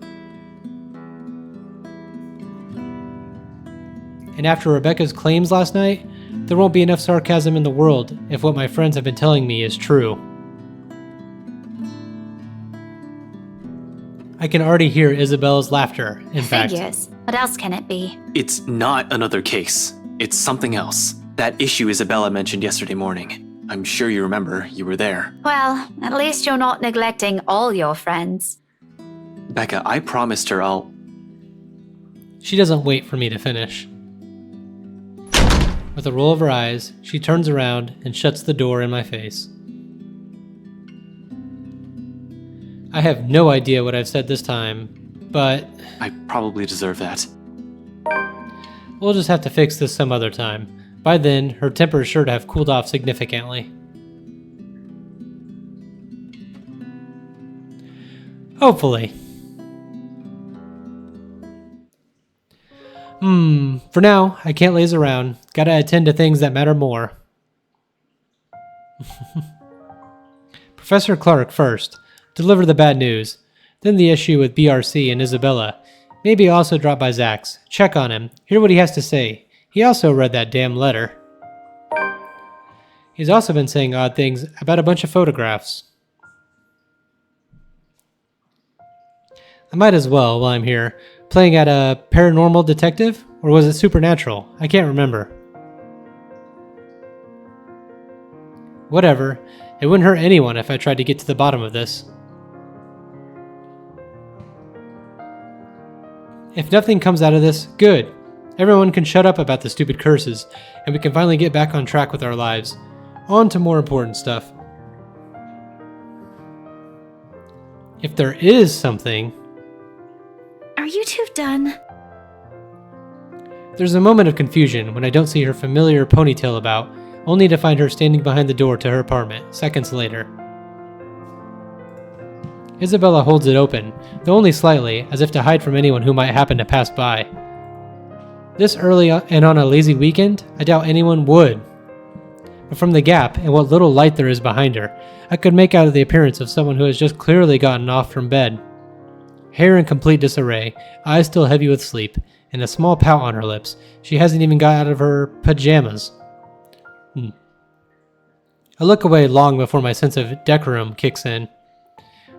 And after Rebecca's claims last night, there won't be enough sarcasm in the world if what my friends have been telling me is true. I can already hear Isabella's laughter, in fact. Figures. What else can it be? It's not another case. It's something else. That issue Isabella mentioned yesterday morning. I'm sure you remember. You were there. Well, at least you're not neglecting all your friends. Becca, I promised her I'll... She doesn't wait for me to finish. With a roll of her eyes, she turns around and shuts the door in my face. I have no idea what I've said this time, but... I probably deserve that. We'll just have to fix this some other time. By then, her temper is sure to have cooled off significantly. Hopefully. For now, I can't laze around. Gotta attend to things that matter more. Professor Clark first. Deliver the bad news. Then the issue with BRC and Isabella. Maybe also drop by Zach's. Check on him. Hear what he has to say. He also read that damn letter. He's also been saying odd things about a bunch of photographs. I might as well while I'm here. Playing at a paranormal detective? Or was it supernatural? I can't remember. Whatever. It wouldn't hurt anyone if I tried to get to the bottom of this. If nothing comes out of this, good. Everyone can shut up about the stupid curses, and we can finally get back on track with our lives. On to more important stuff. If there is something... Are you two done? There's a moment of confusion when I don't see her familiar ponytail about, only to find her standing behind the door to her apartment, seconds later. Isabella holds it open, though only slightly, as if to hide from anyone who might happen to pass by. This early and on a lazy weekend, I doubt anyone would. But from the gap and what little light there is behind her, I could make out the appearance of someone who has just clearly gotten off from bed. Hair in complete disarray, eyes still heavy with sleep, and a small pout on her lips. She hasn't even got out of her pajamas. I look away long before my sense of decorum kicks in.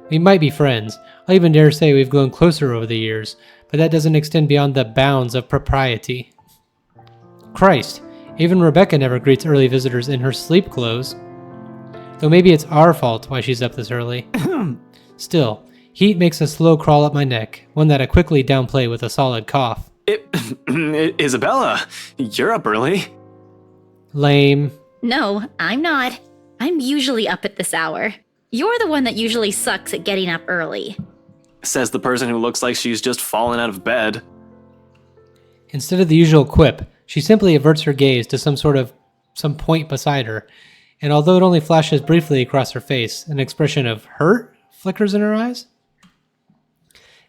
We might be friends. I'll even dare say we've grown closer over the years, but that doesn't extend beyond the bounds of propriety. Christ, even Rebecca never greets early visitors in her sleep clothes. Though maybe it's our fault why she's up this early. Still, heat makes a slow crawl up my neck, one that I quickly downplay with a solid cough. Isabella, you're up early. Lame. No, I'm not. I'm usually up at this hour. You're the one that usually sucks at getting up early. Says the person who looks like she's just fallen out of bed. Instead of the usual quip, she simply averts her gaze to some point beside her, and although it only flashes briefly across her face, an expression of hurt flickers in her eyes.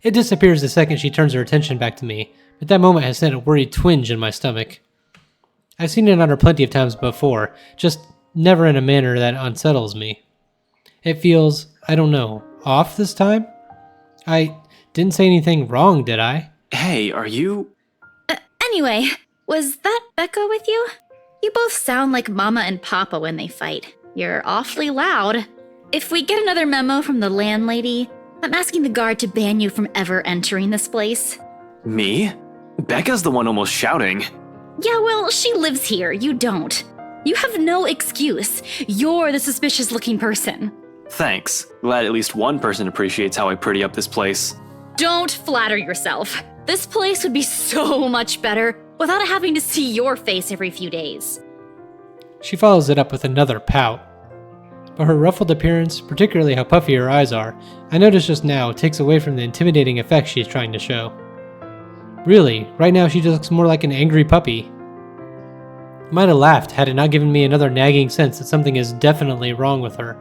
It disappears the second she turns her attention back to me, but that moment has sent a worried twinge in my stomach. I've seen it on her plenty of times before, just never in a manner that unsettles me. It feels, I don't know, off this time? I didn't say anything wrong, did I? Hey, are you... Anyway, was that Becca with you? You both sound like Mama and Papa when they fight. You're awfully loud. If we get another memo from the landlady, I'm asking the guard to ban you from ever entering this place. Me? Becca's the one almost shouting. Yeah, well, she lives here. You don't. You have no excuse. You're the suspicious-looking person. Thanks. Glad at least one person appreciates how I pretty up this place. Don't flatter yourself. This place would be so much better without having to see your face every few days. She follows it up with another pout. But her ruffled appearance, particularly how puffy her eyes are, I notice just now takes away from the intimidating effect she's trying to show. Really, right now she just looks more like an angry puppy. I might have laughed had it not given me another nagging sense that something is definitely wrong with her.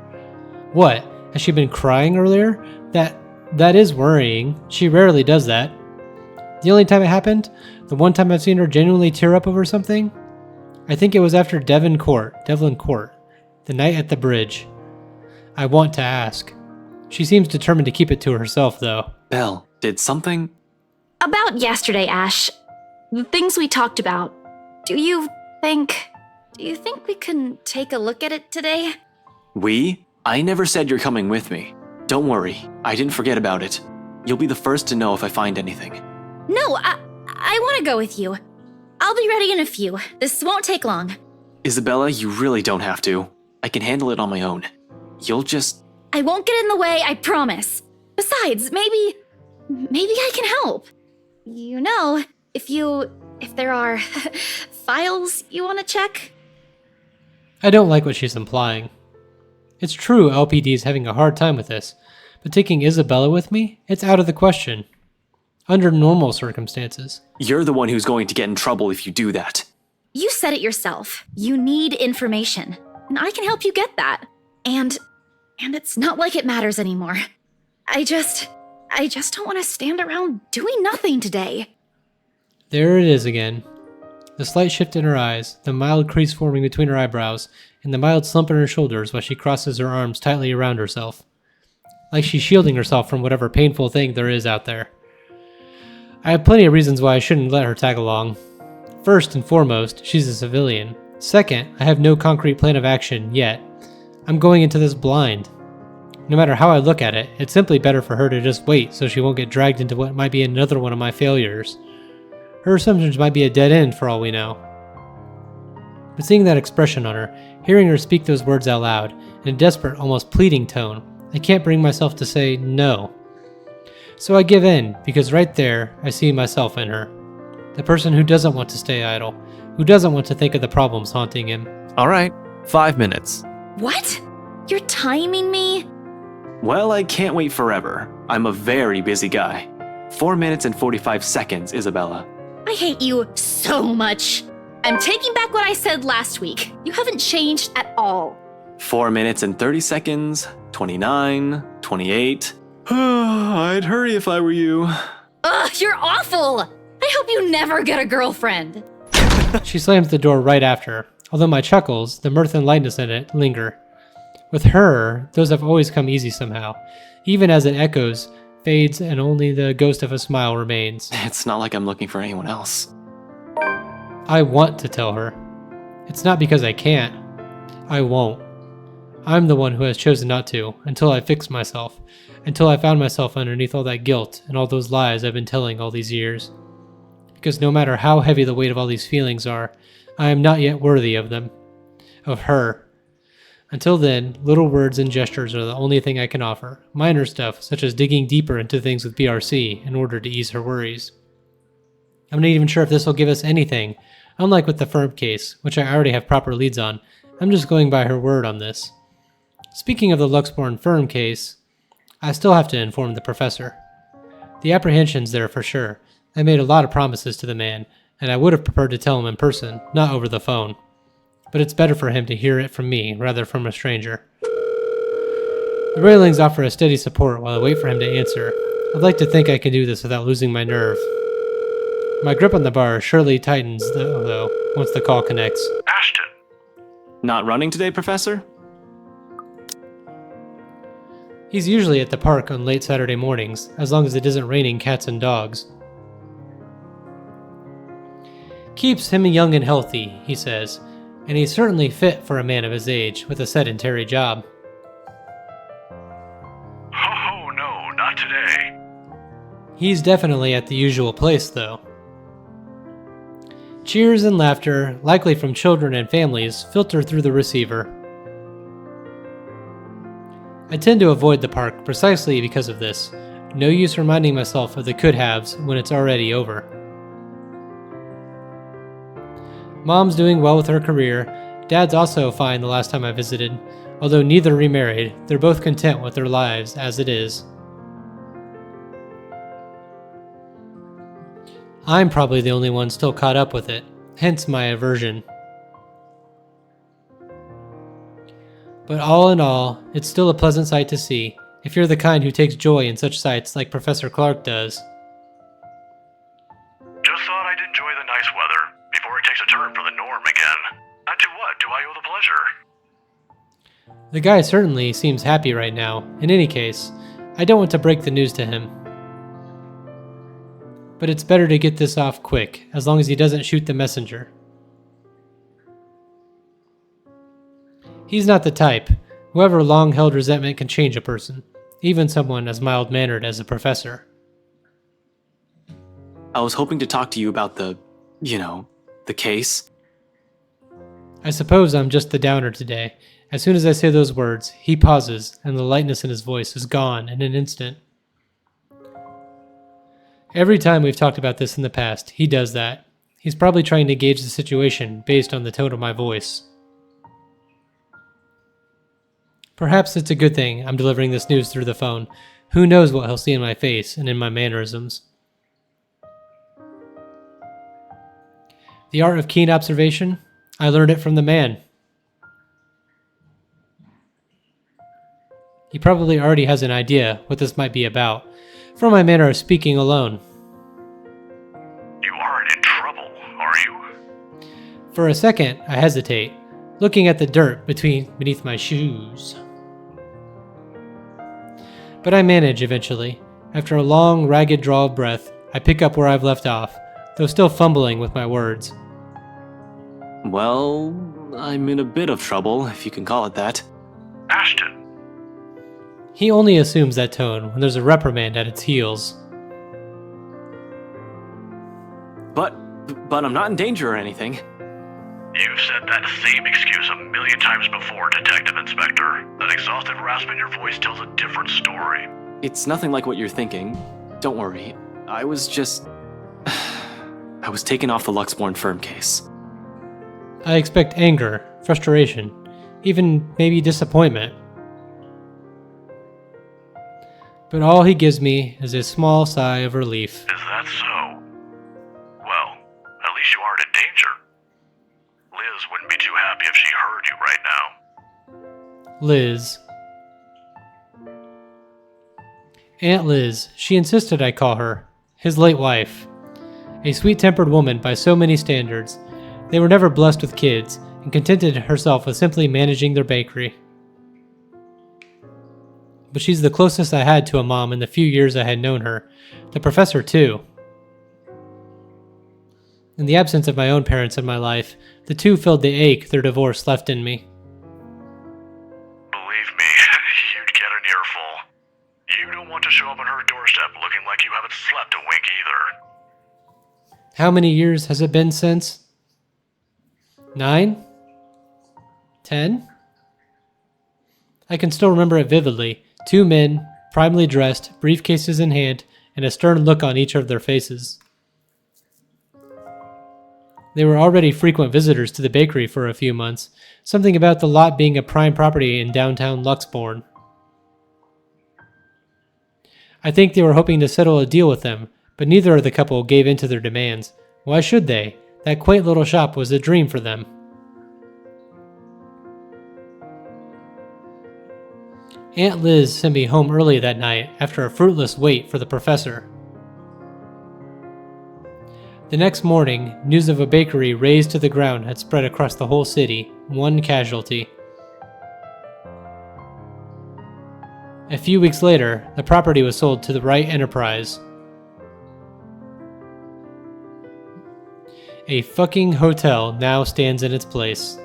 What? Has she been crying earlier? That is worrying. She rarely does that. The only time it happened, the one time I've seen her genuinely tear up over something, I think it was after Devlin Court, the night at the bridge. I want to ask. She seems determined to keep it to herself, though. Belle, did something... About yesterday, Ash. The things we talked about. Do you think we can take a look at it today? We? I never said you're coming with me. Don't worry, I didn't forget about it. You'll be the first to know if I find anything. No, I want to go with you. I'll be ready in a few. This won't take long. Isabella, you really don't have to. I can handle it on my own. You'll just... I won't get in the way, I promise. Besides, maybe I can help. You know, if there are files you want to check. I don't like what she's implying. It's true LPD is having a hard time with this, but taking Isabella with me, it's out of the question. Under normal circumstances. You're the one who's going to get in trouble if you do that. You said it yourself. You need information, and I can help you get that. And it's not like it matters anymore. I just don't want to stand around doing nothing today. There it is again. The slight shift in her eyes, the mild crease forming between her eyebrows, and the mild slump in her shoulders while she crosses her arms tightly around herself. Like she's shielding herself from whatever painful thing there is out there. I have plenty of reasons why I shouldn't let her tag along. First and foremost, she's a civilian. Second, I have no concrete plan of action yet. I'm going into this blind. No matter how I look at it, it's simply better for her to just wait so she won't get dragged into what might be another one of my failures. Her assumptions might be a dead end for all we know. But seeing that expression on her, hearing her speak those words out loud, in a desperate, almost pleading tone, I can't bring myself to say no. So I give in, because right there, I see myself in her. The person who doesn't want to stay idle, who doesn't want to think of the problems haunting him. Alright, 5 minutes. What? You're timing me? Well, I can't wait forever. I'm a very busy guy. 4 minutes and 45 seconds, Isabella. I hate you so much. I'm taking back what I said last week. You haven't changed at all. 4 minutes and 30 seconds, 29, 28. I'd hurry if I were you. Ugh, you're awful! I hope you never get a girlfriend. She slams the door right after, although my chuckles, the mirth and lightness in it, linger. With her, those have always come easy somehow, even as it echoes, fades, and only the ghost of a smile remains. It's not like I'm looking for anyone else. I want to tell her. It's not because I can't. I won't. I'm the one who has chosen not to, until I fix myself, until I found myself underneath all that guilt and all those lies I've been telling all these years. Because no matter how heavy the weight of all these feelings are, I am not yet worthy of them. Of her. Until then, little words and gestures are the only thing I can offer. Minor stuff, such as digging deeper into things with BRC in order to ease her worries. I'm not even sure if this will give us anything. Unlike with the firm case, which I already have proper leads on, I'm just going by her word on this. Speaking of the Luxborn firm case, I still have to inform the professor. The apprehension's there for sure. I made a lot of promises to the man, and I would have preferred to tell him in person, not over the phone. But it's better for him to hear it from me rather from a stranger. The railings offer a steady support while I wait for him to answer. I'd like to think I can do this without losing my nerve. My grip on the bar surely tightens, though, once the call connects. Ashton! Not running today, Professor? He's usually at the park on late Saturday mornings, as long as it isn't raining cats and dogs. Keeps him young and healthy, he says, and he's certainly fit for a man of his age with a sedentary job. Oh, no, not today. He's definitely at the usual place, though. Cheers and laughter, likely from children and families, filter through the receiver. I tend to avoid the park precisely because of this. No use reminding myself of the could-haves when it's already over. Mom's doing well with her career. Dad's also fine the last time I visited. Although neither remarried, they're both content with their lives as it is. I'm probably the only one still caught up with it, hence my aversion. But all in all, it's still a pleasant sight to see, if you're the kind who takes joy in such sights like Professor Clark does. Just thought I'd enjoy the nice weather before it takes a turn for the norm again. And to what do I owe the pleasure? The guy certainly seems happy right now. In any case, I don't want to break the news to him. But it's better to get this off quick, as long as he doesn't shoot the messenger. He's not the type. However, long-held resentment can change a person, even someone as mild-mannered as a professor. I was hoping to talk to you about the case. I suppose I'm just the downer today. As soon as I say those words, he pauses, and the lightness in his voice is gone in an instant. Every time we've talked about this in the past, he does that. He's probably trying to gauge the situation based on the tone of my voice. Perhaps it's a good thing I'm delivering this news through the phone. Who knows what he'll see in my face and in my mannerisms. The art of keen observation? I learned it from the man. He probably already has an idea what this might be about, from my manner of speaking alone. You aren't in trouble, are you? For a second, I hesitate, looking at the dirt beneath my shoes. But I manage eventually. After a long, ragged draw of breath, I pick up where I've left off, though still fumbling with my words. Well, I'm in a bit of trouble, if you can call it that. Ashton! He only assumes that tone when there's a reprimand at its heels. But I'm not in danger or anything. You've said that same excuse a million times before, Detective Inspector. That exhausted rasp in your voice tells a different story. It's nothing like what you're thinking. Don't worry. I was just... I was taken off the Luxborn firm case. I expect anger, frustration, even maybe disappointment. But all he gives me is a small sigh of relief. Is that so? Well, at least you aren't in danger. Liz wouldn't be too happy if she heard you right now. Liz. Aunt Liz, she insisted I call her, his late wife. A sweet-tempered woman by so many standards. They were never blessed with kids, and contented herself with simply managing their bakery. But she's the closest I had to a mom in the few years I had known her. The professor, too. In the absence of my own parents in my life, the two filled the ache their divorce left in me. Believe me, you'd get an earful. You don't want to show up on her doorstep looking like you haven't slept a wink either. How many years has it been since? 9? 10? I can still remember it vividly. 2 men, primly dressed, briefcases in hand, and a stern look on each of their faces. They were already frequent visitors to the bakery for a few months, something about the lot being a prime property in downtown Luxborn. I think they were hoping to settle a deal with them, but neither of the couple gave in to their demands. Why should they? That quaint little shop was a dream for them. Aunt Liz sent me home early that night after a fruitless wait for the professor. The next morning, news of a bakery razed to the ground had spread across the whole city, 1 casualty. A few weeks later, the property was sold to the Wright Enterprise. A fucking hotel now stands in its place.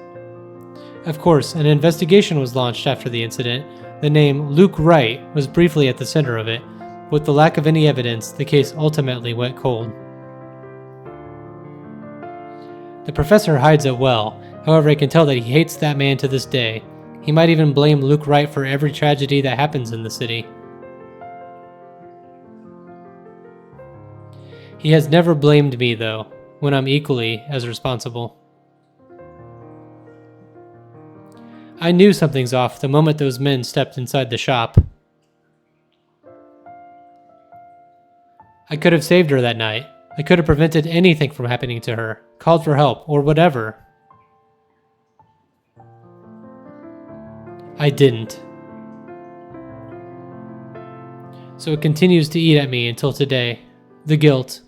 Of course, an investigation was launched after the incident. The name Luke Wright was briefly at the center of it. With the lack of any evidence, the case ultimately went cold. The professor hides it well, however I can tell that he hates that man to this day. He might even blame Luke Wright for every tragedy that happens in the city. He has never blamed me though, when I'm equally as responsible. I knew something's off the moment those men stepped inside the shop. I could have saved her that night. I could have prevented anything from happening to her, called for help, or whatever. I didn't. So it continues to eat at me until today. The guilt.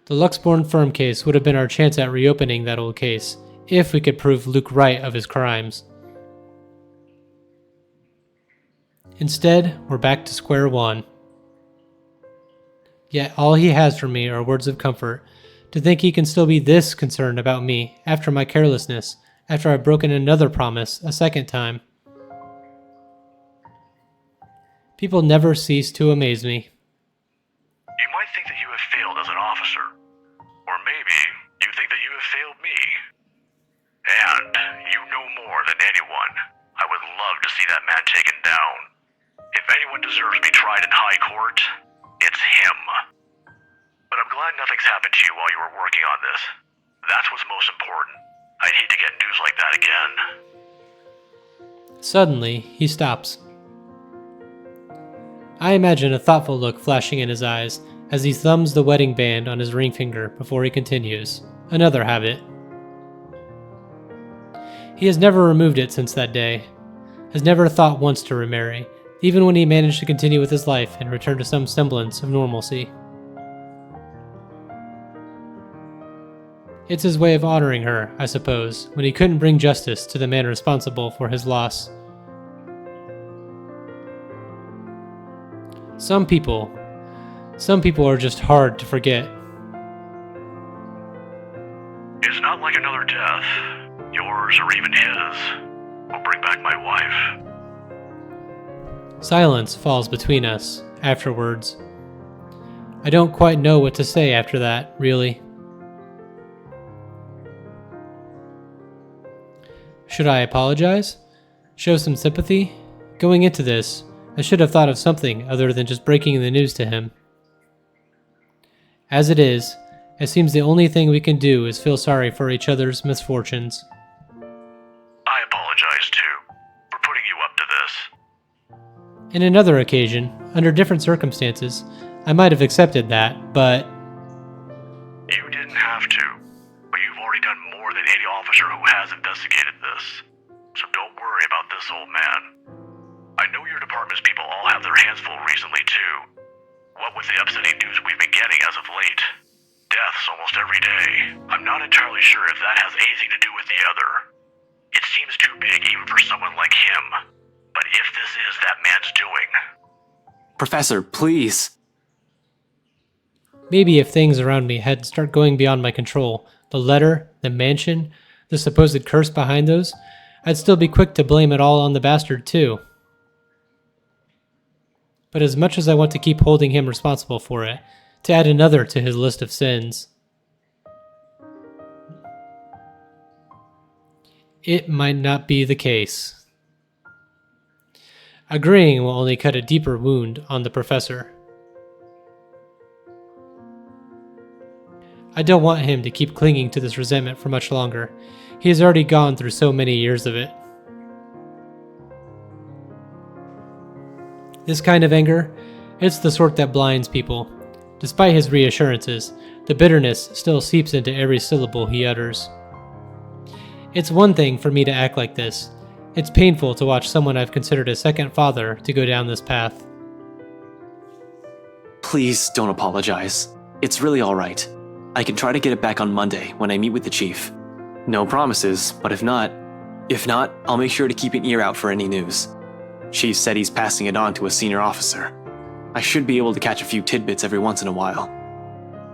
The Luxborn firm case would have been our chance at reopening that old case, if we could prove Luke Wright of his crimes. Instead, we're back to square one. Yet all he has for me are words of comfort. To think he can still be this concerned about me after my carelessness, after I've broken another promise a second time. People never cease to amaze me. You might think that you have failed as an officer. Or maybe you think that you have failed me. And you know more than anyone. I would love to see that man taken down. If anyone deserves to be tried in high court, it's him. But I'm glad nothing's happened to you while you were working on this. That's what's most important. I'd hate to get news like that again. Suddenly, he stops. I imagine a thoughtful look flashing in his eyes as he thumbs the wedding band on his ring finger before he continues. Another habit. He has never removed it since that day. Has never thought once to remarry, even when he managed to continue with his life and return to some semblance of normalcy. It's his way of honoring her, I suppose, when he couldn't bring justice to the man responsible for his loss. Some people are just hard to forget. It's not like another death, yours or even his. or bring back my wife. Silence falls between us afterwards. I don't quite know what to say after that, really. Should I apologize? Show some sympathy? Going into this, I should have thought of something other than just breaking the news to him. As it is, it seems the only thing we can do is feel sorry for each other's misfortunes. I apologize too, for putting you up to this. In another occasion, under different circumstances, I might have accepted that, but You didn't have to, but you've already done more than any officer who has investigated this. So don't worry about this, old man. I know your department's people all have their hands full recently too. What with the upsetting news we've been getting as of late. Deaths almost every day. I'm not entirely sure if that has anything to do with the other. It seems too big even for someone like him. But if this is that man's doing... Professor, please. maybe if things around me had start going beyond my control, the letter, the mansion, the supposed curse behind those, I'd still be quick to blame it all on the bastard too. But as much as I want to keep holding him responsible for it, to add another to his list of sins, it might not be the case. Agreeing will only cut a deeper wound on the professor. I don't want him to keep clinging to this resentment for much longer. He has already gone through so many years of it. This kind of anger, it's the sort that blinds people. Despite his reassurances, the bitterness still seeps into every syllable he utters. It's one thing for me to act like this. It's painful to watch someone I've considered a second father to go down this path. Please don't apologize. It's really alright. I can try to get it back on Monday when I meet with the chief. No promises, but if not, I'll make sure to keep an ear out for any news. Chief said he's passing it on to a senior officer. I should be able to catch a few tidbits every once in a while.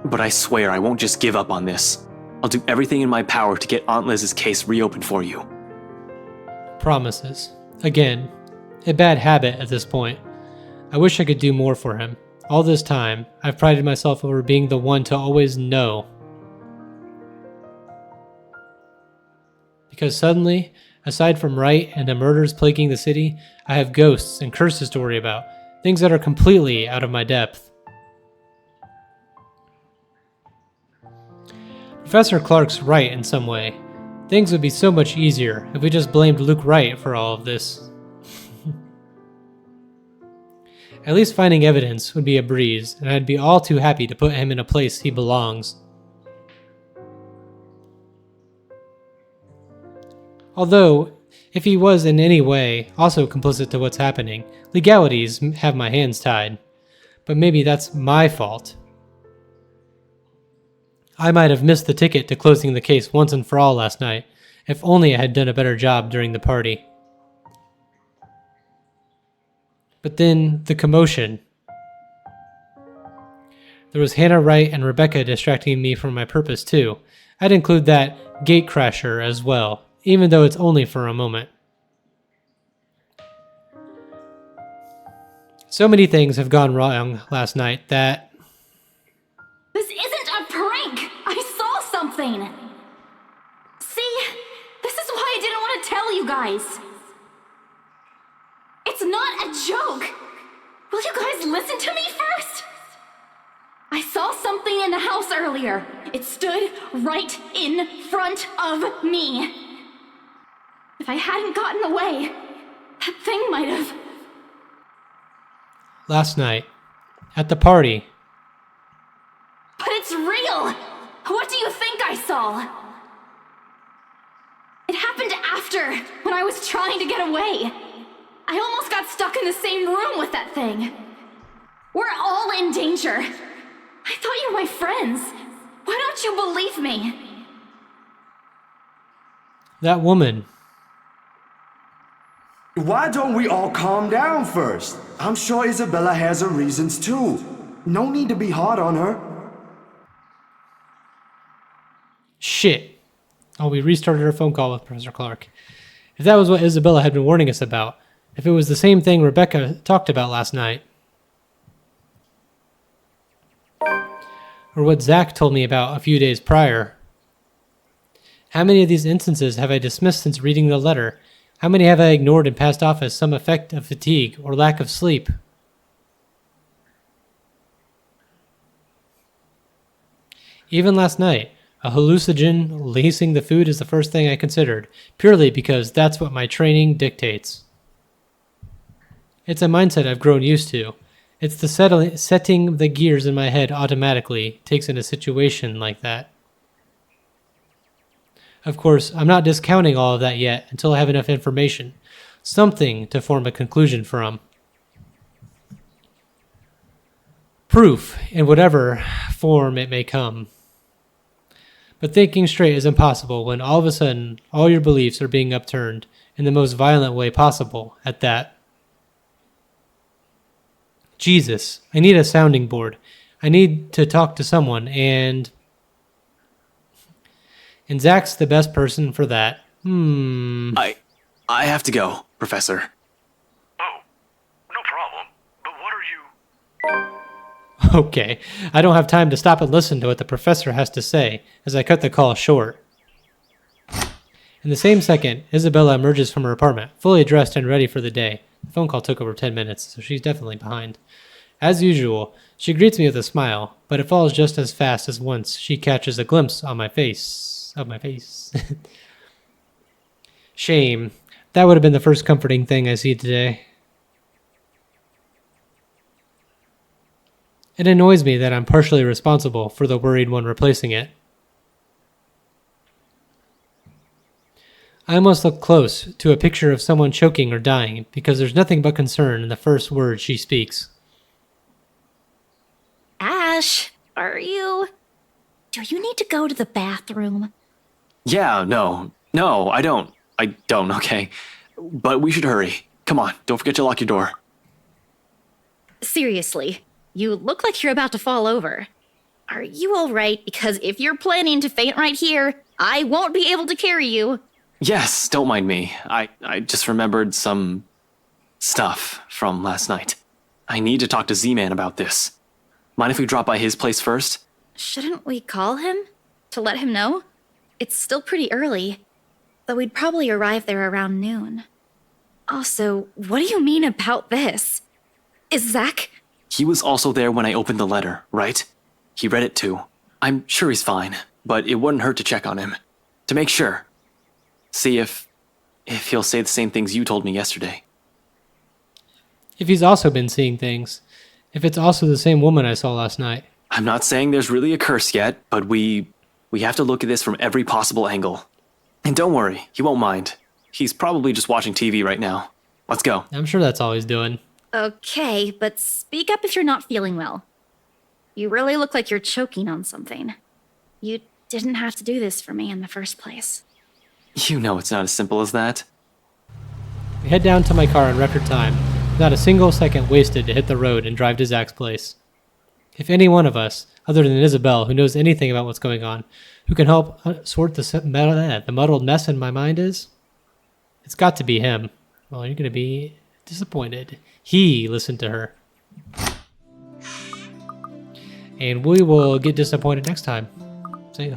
But I swear I won't just give up on this. I'll do everything in my power to get Aunt Liz's case reopened for you. Promises. Again, a bad habit at this point. I wish I could do more for him. All this time, I've prided myself over being the one to always know. Because suddenly, aside from Wright and the murders plaguing the city, I have ghosts and curses to worry about, things that are completely out of my depth. Professor Clark's right in some way. Things would be so much easier if we just blamed Luke Wright for all of this. At least finding evidence would be a breeze, and I'd be all too happy to put him in a place he belongs. Although, if he was in any way also complicit to what's happening, legalities have my hands tied. But maybe that's my fault. I might have missed the ticket to closing the case once and for all last night, if only I had done a better job during the party. But then, the commotion. There was Hannah Wright and Rebecca distracting me from my purpose too. I'd include that gatecrasher as well, even though it's only for a moment. So many things have gone wrong last night that... This isn't a prank! I saw something! See? This is why I didn't want to tell you guys! It's not a joke! Will you guys listen to me first? I saw something in the house earlier. It stood right in front of me. If I hadn't gotten away, that thing might have... Last night, at the party. But it's real! What do you think I saw? It happened after, when I was trying to get away. I almost got stuck in the same room with that thing. We're all in danger. I thought you were my friends. Why don't you believe me? That woman. Why don't we all calm down first? I'm sure Isabella has her reasons too. No need to be hard on her. Shit. Oh, we restarted our phone call with Professor Clark. If that was what Isabella had been warning us about, if it was the same thing Rebecca talked about last night, or what Zach told me about a few days prior. How many of these instances have I dismissed since reading the letter? How many have I ignored and passed off as some effect of fatigue or lack of sleep? Even last night, a hallucinogen lacing the food is the first thing I considered, purely because that's what my training dictates. It's a mindset I've grown used to. It's the setting the gears in my head automatically takes in a situation like that. Of course, I'm not discounting all of that yet until I have enough information, something to form a conclusion from. Proof, in whatever form it may come. But thinking straight is impossible when all of a sudden all your beliefs are being upturned in the most violent way possible at that. Jesus, I need a sounding board. I need to talk to someone, and Zach's the best person for that. I have to go, Professor. Oh, no problem. But what are you... Okay, I don't have time to stop and listen to what the professor has to say as I cut the call short. In the same second, Isabella emerges from her apartment, fully dressed and ready for the day. The phone call took over 10 minutes, so she's definitely behind. As usual, she greets me with a smile, but it falls just as fast as once she catches a glimpse on my face. Of my face. Shame. That would have been the first comforting thing I see today. It annoys me that I'm partially responsible for the worried one replacing it. I almost look close to a picture of someone choking or dying because there's nothing but concern in the first words she speaks. Ash, are you... Do you need to go to the bathroom? Yeah, no, I don't, okay? But we should hurry. Come on, don't forget to lock your door. Seriously, you look like you're about to fall over. Are you alright? Because if you're planning to faint right here, I won't be able to carry you. Yes, don't mind me. I just remembered some stuff from last night. I need to talk to Z-Man about this. Mind if we drop by his place first? Shouldn't we call him? To let him know? It's still pretty early, though we'd probably arrive there around noon. Also, what do you mean about this? Is Zach... He was also there when I opened the letter, right? He read it too. I'm sure he's fine, but it wouldn't hurt to check on him. To make sure. See if he'll say the same things you told me yesterday. If he's also been seeing things. If it's also the same woman I saw last night. I'm not saying there's really a curse yet, but we have to look at this from every possible angle. And don't worry, he won't mind. He's probably just watching TV right now. Let's go. I'm sure that's all he's doing. Okay, but speak up if you're not feeling well. You really look like you're choking on something. You didn't have to do this for me in the first place. You know it's not as simple as that. We head down to my car in record time, without a single second wasted to hit the road and drive to Zach's place. If any one of us, other than Isabel, who knows anything about what's going on, who can help sort the muddled mess in my mind is, it's got to be him. Well, you're going to be disappointed. He listened to her. And we will get disappointed next time. See ya.